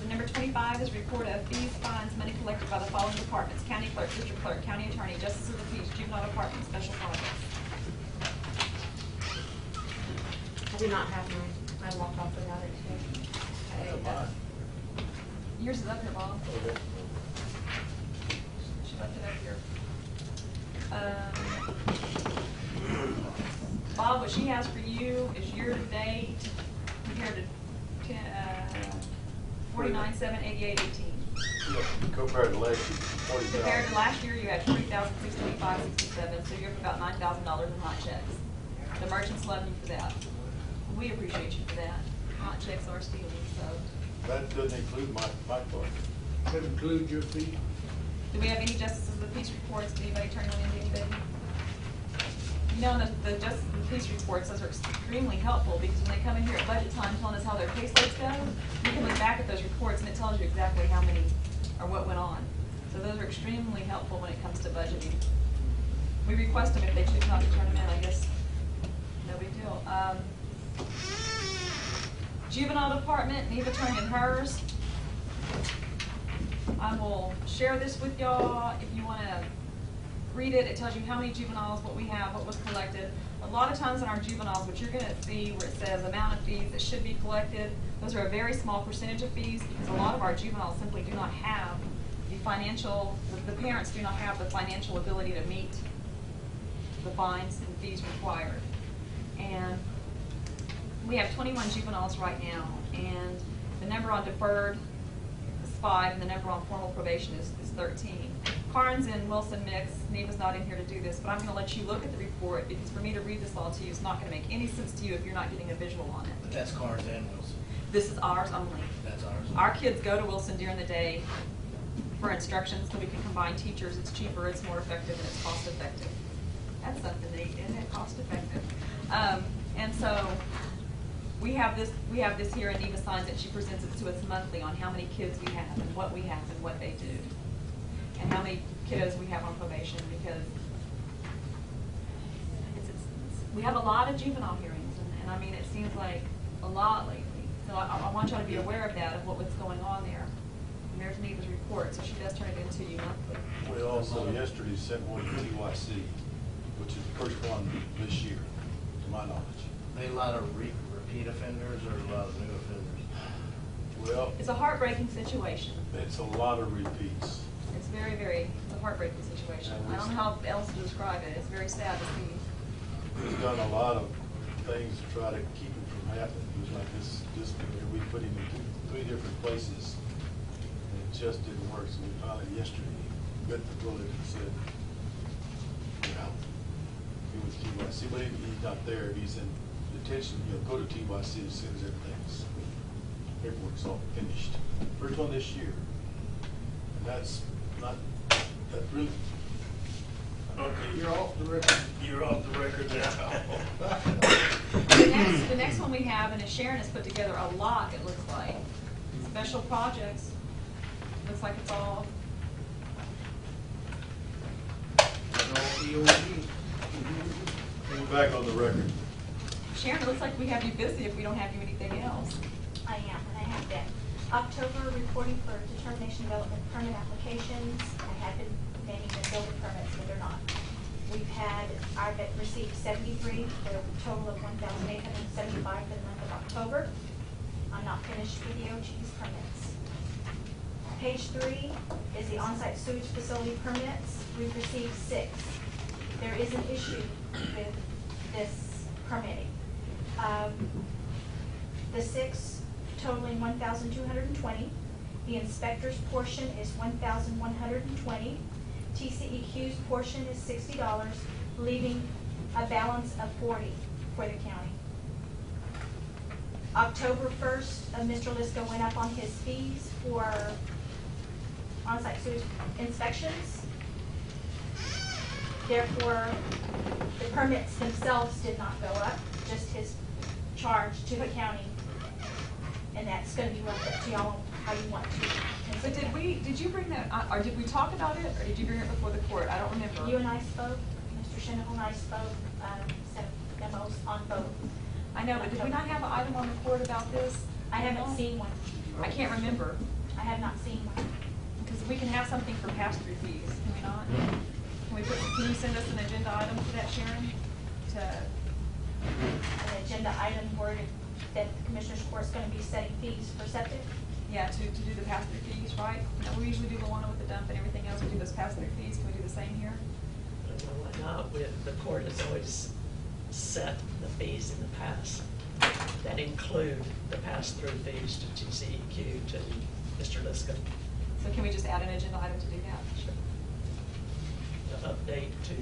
Number 25 is report of fees, fines, money collected by the following departments: county clerk, district clerk, county attorney, justice of the peace, juvenile department, special projects. I do not have mine. I walked off without it today. Okay, yours is up here, Bob. She left it up here. Bob, what she has for you is year-to-date compared to 49,788.18. Compared to last year, Compared to last year, you had 40,625.67, so you're up about $9,000 in hot checks. The merchants love you for that. We appreciate you for that. Hot checks are stealing, so. That doesn't include my part. Could include your fee. Do we have any justices of the peace reports? Did anybody turn one in to anybody? You know, the justice of the peace reports, those are extremely helpful because when they come in here at budget time telling us how their caseloads go, you can look back at those reports and it tells you exactly how many or what went on. So those are extremely helpful when it comes to budgeting. We request them if they choose not to turn them in, I guess, no big deal. Juvenile department, Neva turned in hers. I will share this with y'all if you want to read it. It tells you how many juveniles, what we have, what was collected. A lot of times in our juveniles, what you're going to see where it says amount of fees that should be collected, those are a very small percentage of fees because a lot of our juveniles simply do not have the financial, the parents do not have the financial ability to meet the fines and fees required. And we have 21 juveniles right now, and the number on deferred is 5, and the number on formal probation is 13. Karnes and Wilson mix. Neva's not in here to do this, but I'm going to let you look at the report because for me to read this all to you is not going to make any sense to you if you're not getting a visual on it. But that's Karnes and Wilson. This is ours only. That's ours. Our kids go to Wilson during the day for instructions so we can combine teachers. It's cheaper, it's more effective, and it's cost effective. That's something neat, isn't it? Cost effective. And so we have this here, and Neva signs it. She presents it to us monthly on how many kids we have and what we have and what they do, and how many kiddos we have on probation, because we have a lot of juvenile hearings, and I mean, it seems like a lot lately. So I want y'all to be aware of that, of what's going on there. And there's Neva's report, so she does turn it into you monthly. We also yesterday sent one to TYC, which is the first one this year, to my knowledge. They a lot of repeat offenders or a lot of new offenders? Well, It's a heartbreaking situation. it's a lot of repeats. It's very, very, it's a heartbreaking situation. I don't know how else to describe it. It's very sad to see. We've done a lot of things to try to keep it from happening. It was like this we put him in 3 different places, and it just didn't work. So we finally yesterday bit the bullet and said, well, he was TYC, but he's not there. He's in detention. He'll go to TYC as soon as everything's paperwork's all finished. First one this year, and that's really. Okay, you're off the record. You're off the record now. The next one we have, and Sharon has put together a lot, it looks like. Special projects. Looks like it's all. We're back on the record. Sharon, it looks like we have you busy if we don't have you anything else. I am, and I have been. October reporting for determination development permit applications. I have been naming the building permits, but they're not. I've received 73 for a total of 1,875 for the month of October. I'm not finished with the OG's permits. Page 3 is the on-site sewage facility permits. We've received 6. There is an issue with this permitting. The 6 totaling 1,220. The inspector's portion is 1,120. TCEQ's portion is $60, leaving a balance of 40 for the county. October 1st, Mr. Lisco went up on his fees for on-site sewage inspections. Therefore, the permits themselves did not go up, just his charge to the county. And that's going to be left up to y'all how you want to. So did you bring that, or did we talk about it, or did you bring it before the court? I don't remember. You and I spoke, Mr. Shenival and I spoke, sent memos on both. I know, but did we not have an item on the court about this? I haven't seen one. I can't remember. I have not seen one. Because we can have something for pass-through fees, can we not? Can you send us an agenda item for that, Sharon? An agenda item worded that the Commissioners Court is going to be setting fees for septic? Yeah, to do the pass-through fees, right? We usually do the one with the dump and everything else. We do those pass-through fees. Can we do the same here? No, why not? The court has always set the fees in the past that include the pass-through fees to TCEQ, to Mr. Lisco. So can we just add an agenda item to do that? Sure. The update to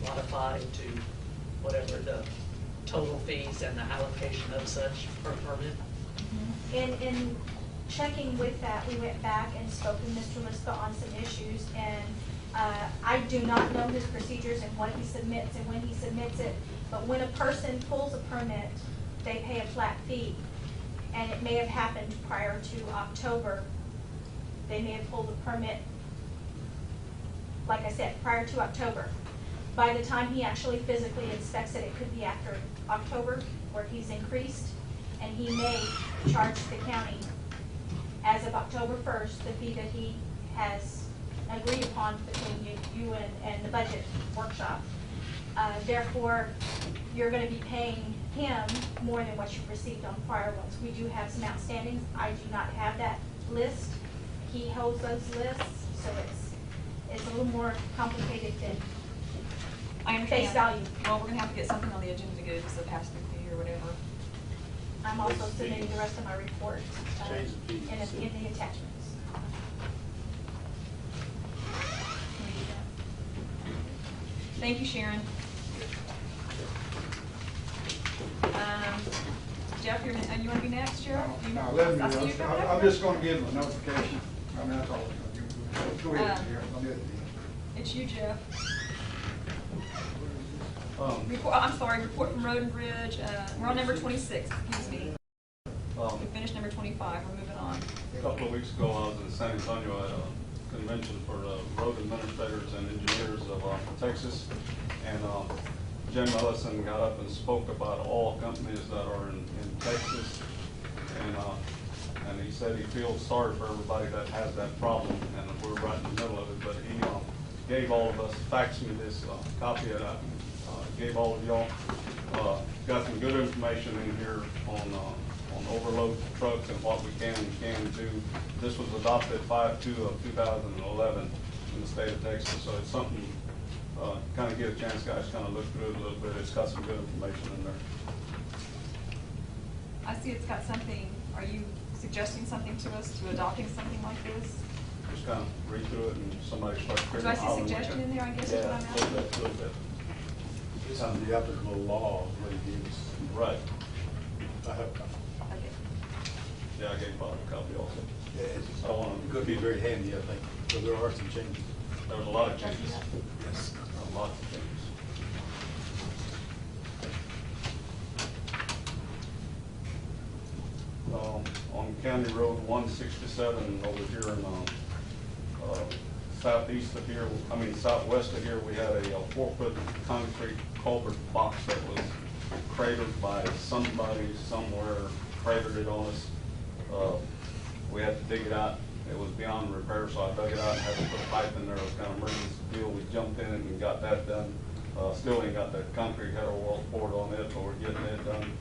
modify to whatever the total fees and the allocation of such per permit. In checking with that, we went back and spoke with Mr. Lisco on some issues, and I do not know his procedures and what he submits and when he submits it, but when a person pulls a permit, they pay a flat fee, and it may have happened prior to October. They may have pulled the permit, like I said, prior to October. By the time he actually physically inspects it, it could be after October, where he's increased, and he may charge the county as of October 1st, the fee that he has agreed upon between you and the budget workshop. Therefore, you're going to be paying him more than what you've received on prior ones. We do have some outstandings. I do not have that list. He holds those lists, so it's a little more complicated than I understand. face value. Well, we're gonna have to get something on the agenda to go, just a pass-through fee or whatever. I'm also submitting the rest of my report Change the fees. in the attachments. Can we do that? Thank you, Sharon. Jeff, you wanna be next, Sheriff? No, let me, I see you coming up I'm here. just gonna give them a notification. I mean, that's all. Go ahead, Sheriff. I'll do it. It's you, Jeff. Um, Report, I'm sorry, report from Road and Bridge, we're on number 26, excuse me. We finished number 25, we're moving on. A couple of weeks ago, I was in San Antonio at a convention for road administrators and engineers of Texas. And Jim Ellison got up and spoke about all companies that are in Texas. And he said he feels sorry for everybody that has that problem, and we're right in the middle of it. But he gave all of us, faxed me this copy that I gave all of y'all. Got some good information in here on overload trucks and what we can and can't do. This was adopted 5/2 of 2011 in the state of Texas, so it's something, kind of get a chance, guys, kind of look through it a little bit. It's got some good information in there. I see it's got something, are you suggesting something to us, to adopting something like this? Just kind of read through it and somebody starts. Do I see a suggestion in there, I guess is what I'm asking? Yeah, a little bit. It's on the applicable law, what he gives. Right. I have, Okay. Yeah, I gave Bob a copy also. yeah, it's I don't want going to be very handy, I think, because there are some changes. There was a lot of changes. Yes. Lots of changes. On County Road 167 over here in southeast of here, southwest of here, we had a 4-foot concrete culvert box that was cratered by somebody somewhere, cratered it on us. We had to dig it out. It was beyond repair, so I dug it out and had to put a pipe in there. It was kind of emergency deal. We jumped in and got that done. Still ain't got the concrete header wall poured on it, but we're getting it done.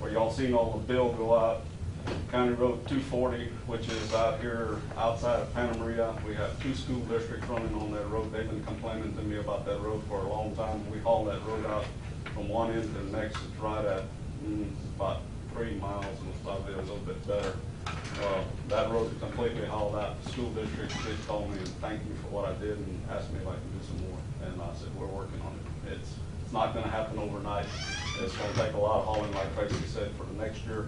Where y'all seen all the bill go out, County Road 240, which is out here outside of Panna Maria. We have 2 school districts running on that road. They've been complaining to me about that road for a long time. We haul that road out from one end to the next. It's right at about 3 miles, and it's probably a little bit better. That road is completely hauled out. The school district did call me and thank me for what I did and asked me if I can do some more. And I said, we're working on it. It's not going to happen overnight. It's going to take a lot of hauling, like Tracy said, for the next year.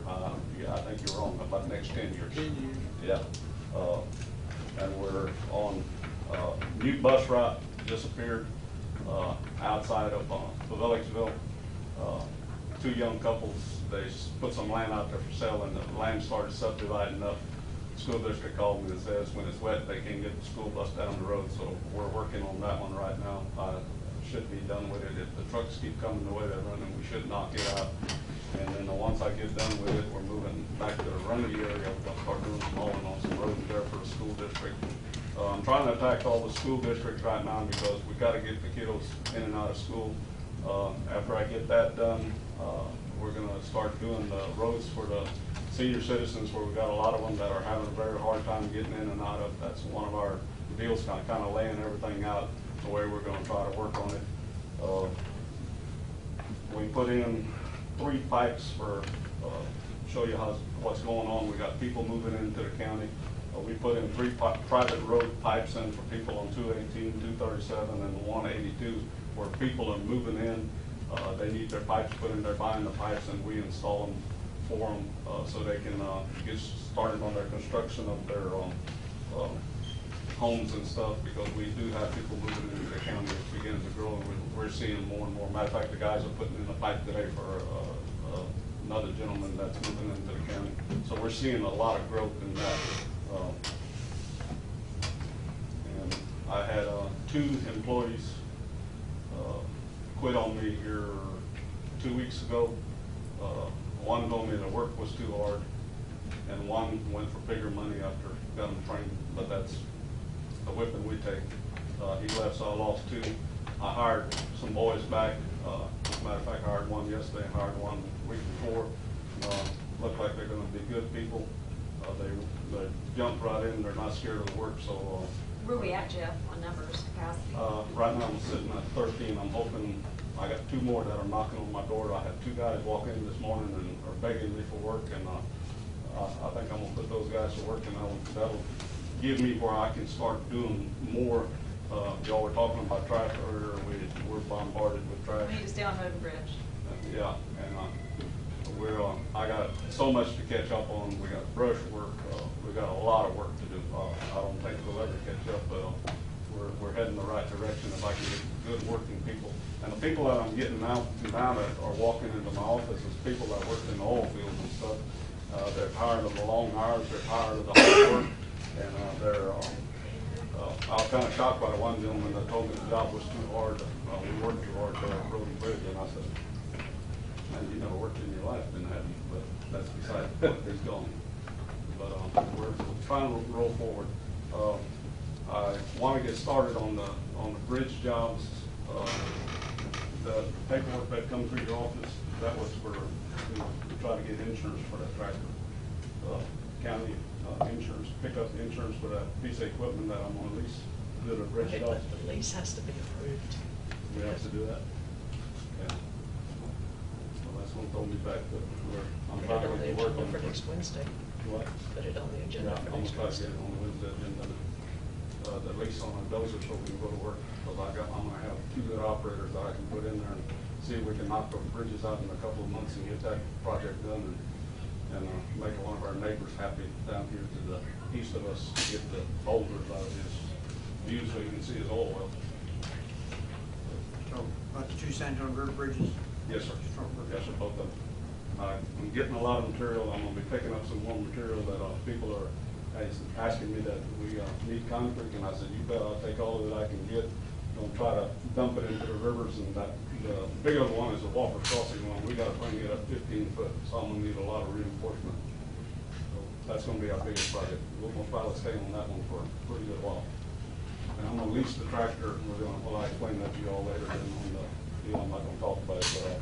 Yeah, I think you're wrong, about the next 10 years. 10 years. Yeah. And we're on new bus route disappeared outside of Pavillicksville. 2 young couples, they put some land out there for sale, and the land started subdividing up. The school district called me and says when it's wet, they can't get the school bus down the road, so we're working on that one right now. Should be done with it. If the trucks keep coming the way they're running, we should knock it out. And then once I get done with it, we're moving back to the Rungy area. We're going to start doing some hauling on some roads there for the school district. I'm trying to attack all the school districts right now because we got to get the kiddos in and out of school. After I get that done, we're going to start doing the roads for the senior citizens, where we got a lot of them that are having a very hard time getting in and out of. That's one of our deals, kind of laying everything out the way we're going to try to work on it. We put in 3 pipes for show you what's going on. We got people moving into the county. We put in 3 private road pipes in for people on 218, 237, and 182, where people are moving in. They need their pipes put in. They're buying the pipes, and we install them for them so they can get started on their construction of their homes and stuff, because we do have people moving into the county. It's beginning to grow, and we're seeing more and more. Matter of fact, the guys are putting in a pipe today for another gentleman that's moving into the county. So we're seeing a lot of growth in that. And I had 2 employees quit on me here 2 weeks ago. One told me the work was too hard, and one went for bigger money after got them trained, but that's the whipping we take. He left, so I lost two. I hired some boys back. As a matter of fact, I hired one yesterday and hired one the week before. Look like they're gonna be good people. They jump right in, they're not scared of the work, so. Where are we at, Jeff, on numbers, capacity? Right now I'm sitting at 13. I'm hoping, I got two more that are knocking on my door. I had two guys walk in this morning and are begging me for work, and I think I'm gonna put those guys to work, and that'll give me where I can start doing more. Y'all were talking about traffic earlier. We're bombarded with traffic. We need to stay on road and bridge. Yeah, and I got so much to catch up on. We got brush work. We got a lot of work to do. I don't think we'll ever catch up, but we're heading the right direction if I can get good working people. And the people that I'm getting now that are walking into my office is people that worked in the oil fields and stuff. They're tired of the long hours. They're tired of the hard work, and I was kind of shocked by the one gentleman that told me the job was too hard. We worked too hard to road and bridge, and I said, "Man, you never worked in your life, didn't have you?" But that's beside the point. He's gone. But we're trying to roll forward. I want to get started on the bridge jobs. The paperwork that comes through your office, that was for to try to get insurance for that tractor. County insurance, pick up the insurance for that piece of equipment that I'm on lease. Do the bridge Okay, jobs. but the lease has to be approved. We have to do that. Yeah. Well, that's what told me back that I'm Put it trying on to the work agenda on for next Wednesday. What? Put it on the Yeah, agenda for I'm next gonna try to Wednesday. get it on the Wednesday agenda. The lease on the dozer so we can go to work. Because I'm gonna have two good operators that I can put in there and see if we can knock those bridges out in a couple of months and get that project done and make one of our neighbors happy down here to the east of us, get the boulders out of his view so you can see his oil well. So, about the two San Antonio River bridges? Yes, sir. Yes, sir, both of them. I'm getting a lot of material. I'm gonna be picking up some more material that people are asking me that we need concrete, and I said, you bet I'll take all of it I can get. Don't try to dump it into the rivers, and that the bigger one is the Walker Crossing one. We got to bring it up 15 foot, so I'm gonna need a lot of reinforcement. So that's gonna be our biggest project. We're gonna probably stay on that one for a pretty good while. And I'm gonna lease the tractor. Well, I explain that to you all later. Then on the deal, I'm not gonna talk about it, but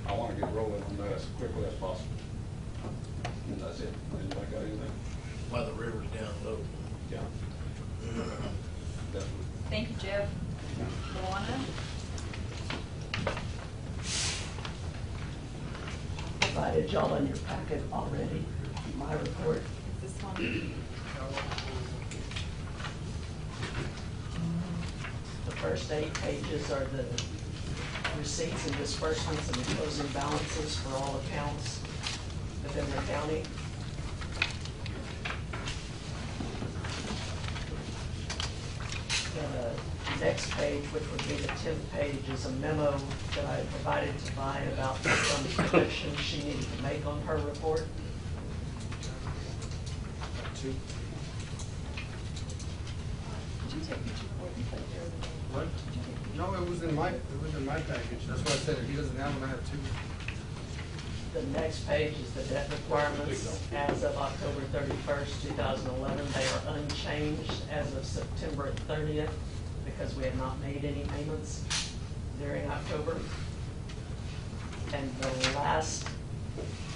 I want to get rolling on that as quickly as possible. And that's it. Anybody got anything? While the river's down low. Yeah. Definitely. Thank you, Jeff. Luana? Provided y'all in your packet already, my report. This one? The first 8 pages are the receipts and disbursements and the closing balances for all accounts within the county. The next page, which would be the 10th page, is a memo that I provided to Vi about some corrections she needed to make on her report. Two. Did you take pictures of what you put there? What? No, it was in my package. That's why I said if he doesn't have one, I have two. The next page is the debt requirements as of October 31st, 2011. They are unchanged as of September 30th because we have not made any payments during October. And the last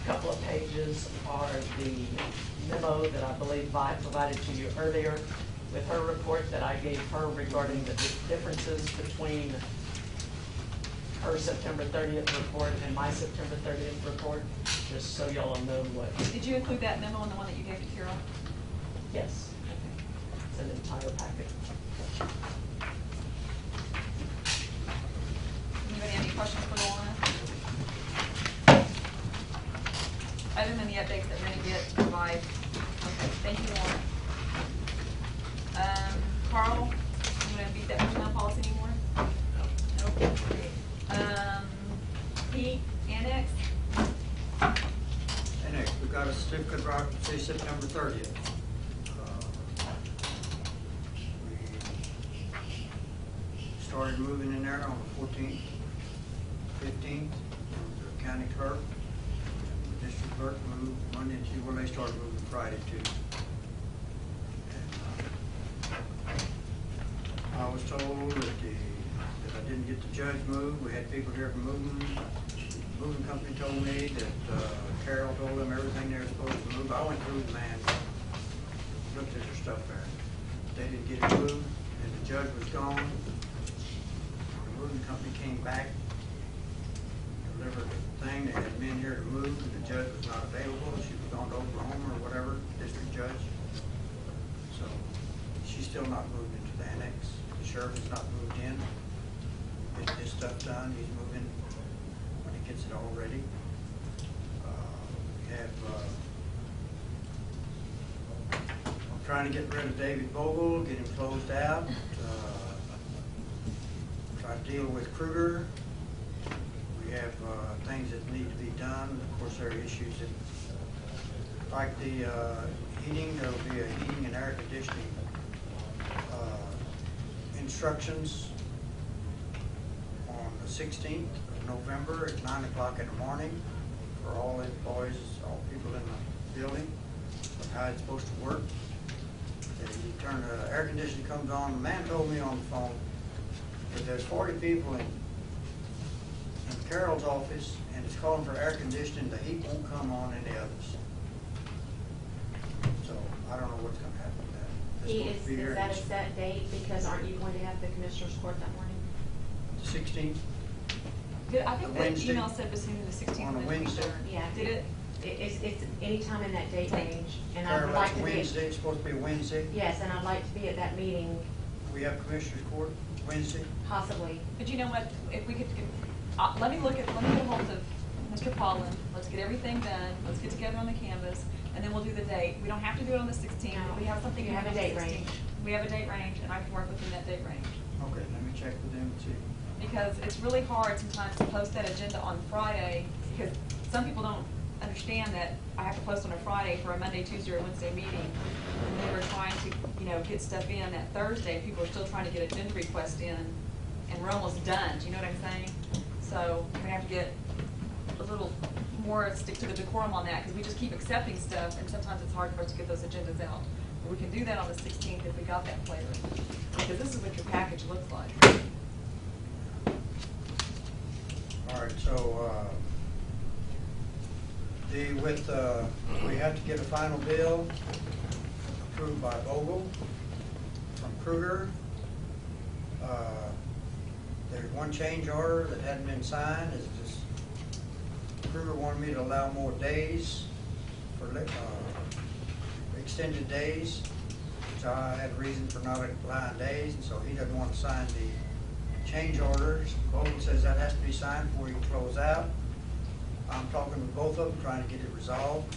couple of pages are the memo that I believe Vi provided to you earlier with her report that I gave her regarding the differences between her September 30th report and my September 30th report, just so y'all know what. Did you include that memo in the one that you gave to Carol? Yes. It's an entire packet. Anybody have any questions for Luana? Other than the updates that we're gonna get to provide. Okay, thank you, Luana. Carl, you wanna beat that personnel policy anymore? No. Pete, annex? Annex, we got a certificate of occupancy September 30th. We started moving in there on the 14th, 15th, the county clerk. district clerk moved Monday and Tuesday, well, they started moving Friday too. And, I was told that I didn't get the judge moved. We had people here from moving company told me that Carol told them everything they were supposed to move. I went through the man, looked at their stuff there. They didn't get it moved, and the judge was gone. The moving company came back, delivered the thing. They had men here to move, and the judge was not available. She was gone to Oklahoma or whatever, district judge. So she's still not moved into the annex. The sheriff has not moved in. Get this stuff done. He's moving when he gets it all ready. We have, I'm trying to get rid of David Vogel, get him closed out. Try to deal with Kruger. We have things that need to be done. Of course, there are issues that, like the heating, there will be a heating and air conditioning instructions on the 16th of November at 9 o'clock in the morning for all employees, all people in the building, of how it's supposed to work. You turn the air conditioning comes on. The man told me on the phone that there's 40 people in Carol's office and it's calling for air conditioning. The heat won't come on in the others. So I don't know what's going to happen with that. It's supposed to be here Is that a set date? Because aren't you going to have the commissioner's court that morning? the 16th. I think the Wednesday. email said between the 16th On and a the Wednesday. 23rd. Yeah. Did it? It's any time in that date range, and I'd Carol, like it's to be. Wednesday. It's supposed to be a Wednesday. Yes, and I'd like to be at that meeting, We have commissioner's court Wednesday. possibly. But you know what, if we could, let me get a hold of Mr. Paulin, let's get everything done, let's get together on the canvas, and then we'll do the date. We don't have to do it on the 16th, but we have something. You have a on the date 16th. range. We have a date range, and I can work within that date range. Okay, let me check with them and see. Because it's really hard sometimes to post that agenda on Friday, because some people don't understand that I have to post on a Friday for a Monday, Tuesday, or Wednesday meeting. And then we're trying to, get stuff in that Thursday. People are still trying to get agenda requests in, and we're almost done. Do you know what I'm saying? So we're gonna have to get a little more, stick to the decorum on that, because we just keep accepting stuff, and sometimes it's hard for us to get those agendas out. But we can do that on the 16th if we got that clarity, because this is what your package looks like. All right, so, we have to get a final bill approved by Vogel from Kruger. There's one change order that hadn't been signed. It's just Kruger wanted me to allow more days for extended days, which I had reason for not allowing days, and so he doesn't want to sign the change orders. Vogel says that has to be signed before you close out. I'm talking with both of them, trying to get it resolved.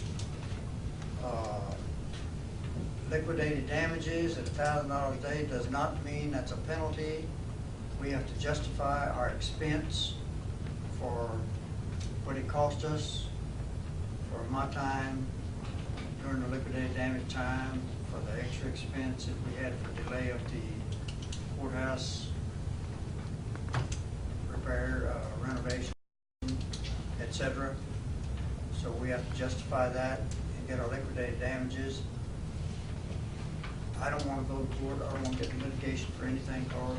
Liquidated damages at $1,000 a day does not mean that's a penalty. We have to justify our expense for what it cost us for my time during the liquidated damage time, for the extra expense that we had for delay of the courthouse repair, renovation, etc. So we have to justify that and get our liquidated damages. I don't want to go to court. I don't want to get in litigation for anything, Carl.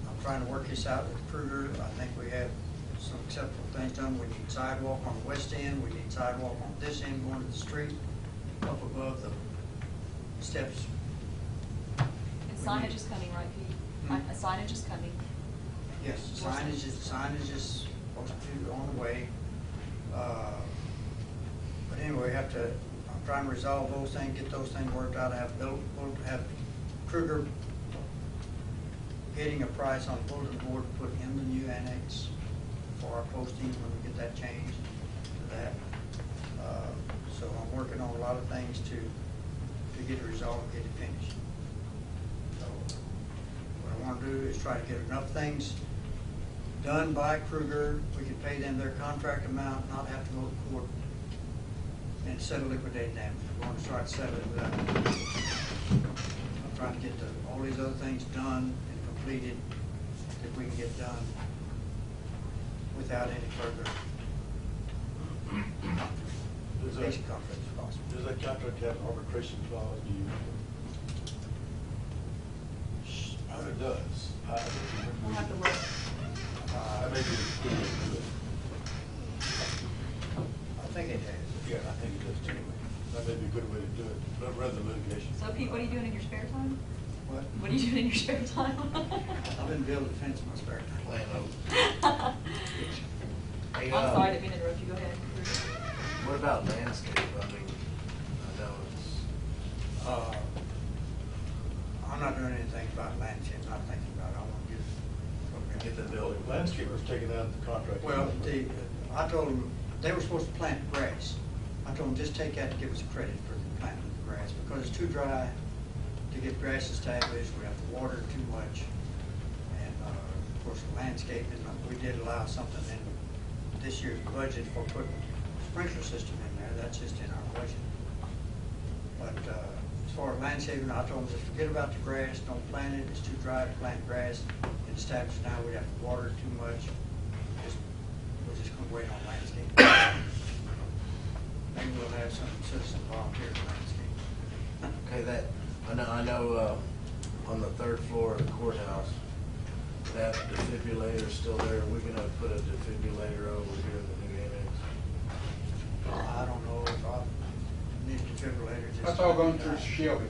I'm trying to work this out with Kruger. I think we have some acceptable things done. We need sidewalk on the west end. We need sidewalk on this end going to the street, up above the steps. And signage is coming, right, Pete? Signage is coming. Yes, signage is supposed to be on the way. But anyway, I'm trying to resolve those things, get those things worked out. I have Kruger getting a price on bulletin board to put in the new annex for our posting when we get that changed to that. So I'm working on a lot of things to get it resolved, get it finished. So what I want to do is try to get enough things done by Kruger. We can pay them their contract amount, not have to go to court and settle liquidated damage. We're going to try to settle it without. I'm trying to get all these other things done and completed that we can get done without any further least conflict as possible. Does that contract have an arbitration clause? Do you? It does. I don't remember. We'll have to look. I may be good way to do it. I think it has. Yeah, I think it does too. That may be a good way to do it, but rather than litigation. So Pete, what are you doing in your spare time? What? What are you doing in your spare time? I've been building a fence in my spare time. Plan out. Hey, I'm sorry, I didn't mean to interrupt you, go ahead. What about landscape? I mean, I know it's, I'm not doing anything about landscape, not thinking about it. I want to get the building. Landscaper's taken out of the contract. Well, I told them, they were supposed to plant grass. I told them, just take that and give us credit for planting the grass, because it's too dry to get grass established, we have to water too much. And, of course, landscaping, we did allow something in this year's budget for putting a sprinkler system in there, that's just in our budget. But, as far as landscaping, I told them, just forget about the grass, don't plant it, it's too dry to plant grass. And establish now, we'd have to water too much, we're just gonna wait on landscaping. Maybe we'll have some citizen volunteer landscape. okay, that, I know, on the third floor of the courthouse, that defibrillator's still there. We're gonna put a defibrillator over here in the new annex. I don't know if I need a defibrillator. Just That's all going through Shelby.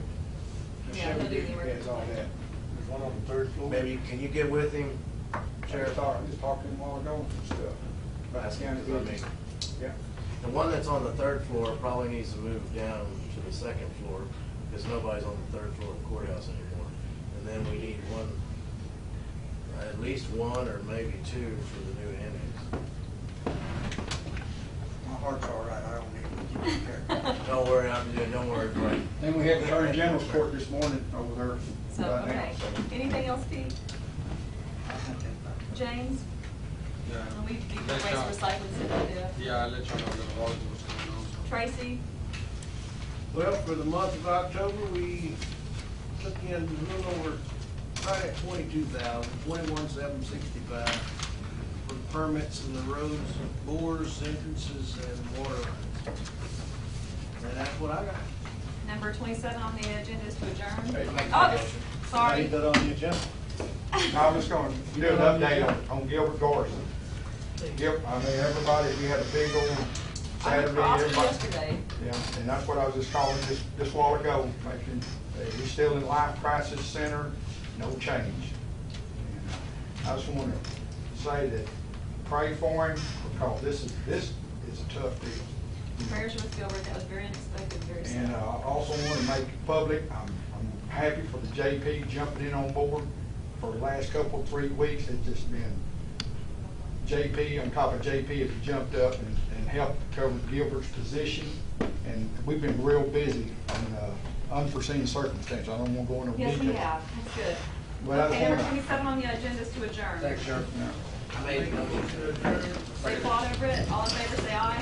Yeah, they'll do the Has all that. There's one on the third floor. Maybe, can you get with him, I Sheriff? just talked to him a while ago and stuff. About That's the county what I mean. business. Yeah. The one that's on the third floor probably needs to move down to the second floor, because nobody's on the third floor of the courthouse anymore. And then we need one, at least one or maybe two for the new annex. My heart's all right, I don't need to keep care. Don't worry, don't worry, Frank. Then we had the Attorney General's court this morning over there. So, right now, okay, so. anything else, Pete? I think that's James? Yeah. And we do Let waste y'all- recycling, so we do. Yeah, I'll let y'all know the water what's going on. So. Tracy? Well, for the month of October, we took in a little over, right at 22,000, 21,765 for the permits and the roads, bores, entrances, and water lines. And that's what I got. Number 27 on the agenda is to adjourn. Hey, make Oh, that motion. I sorry. need that on the agenda. I'm just gonna do an update on Gilbert Garrison. Yep, I mean, everybody, we had a big old I Saturday. went across it everybody- yesterday. Yeah, and that's what I was just calling just a while ago, making, he's still in Life Crisis Center, no change. And I just want to say that pray for him, because this is a tough deal. Prayers with Gilbert, that was very unexpected, very And sad. I also want to make it public, I'm happy for the JP jumping in on board for the last couple, 3 weeks. It's just been JP on top of JP has jumped up and helped cover Gilbert's position. And we've been real busy on unforeseen circumstances. I don't want to go into Yes, detail. we have, that's good. But I Okay, just number wanna- 27 on the agenda is to adjourn. Thanks, Sheriff. I made a motion to adjourn. Say Claude Everett, all in favor, say aye.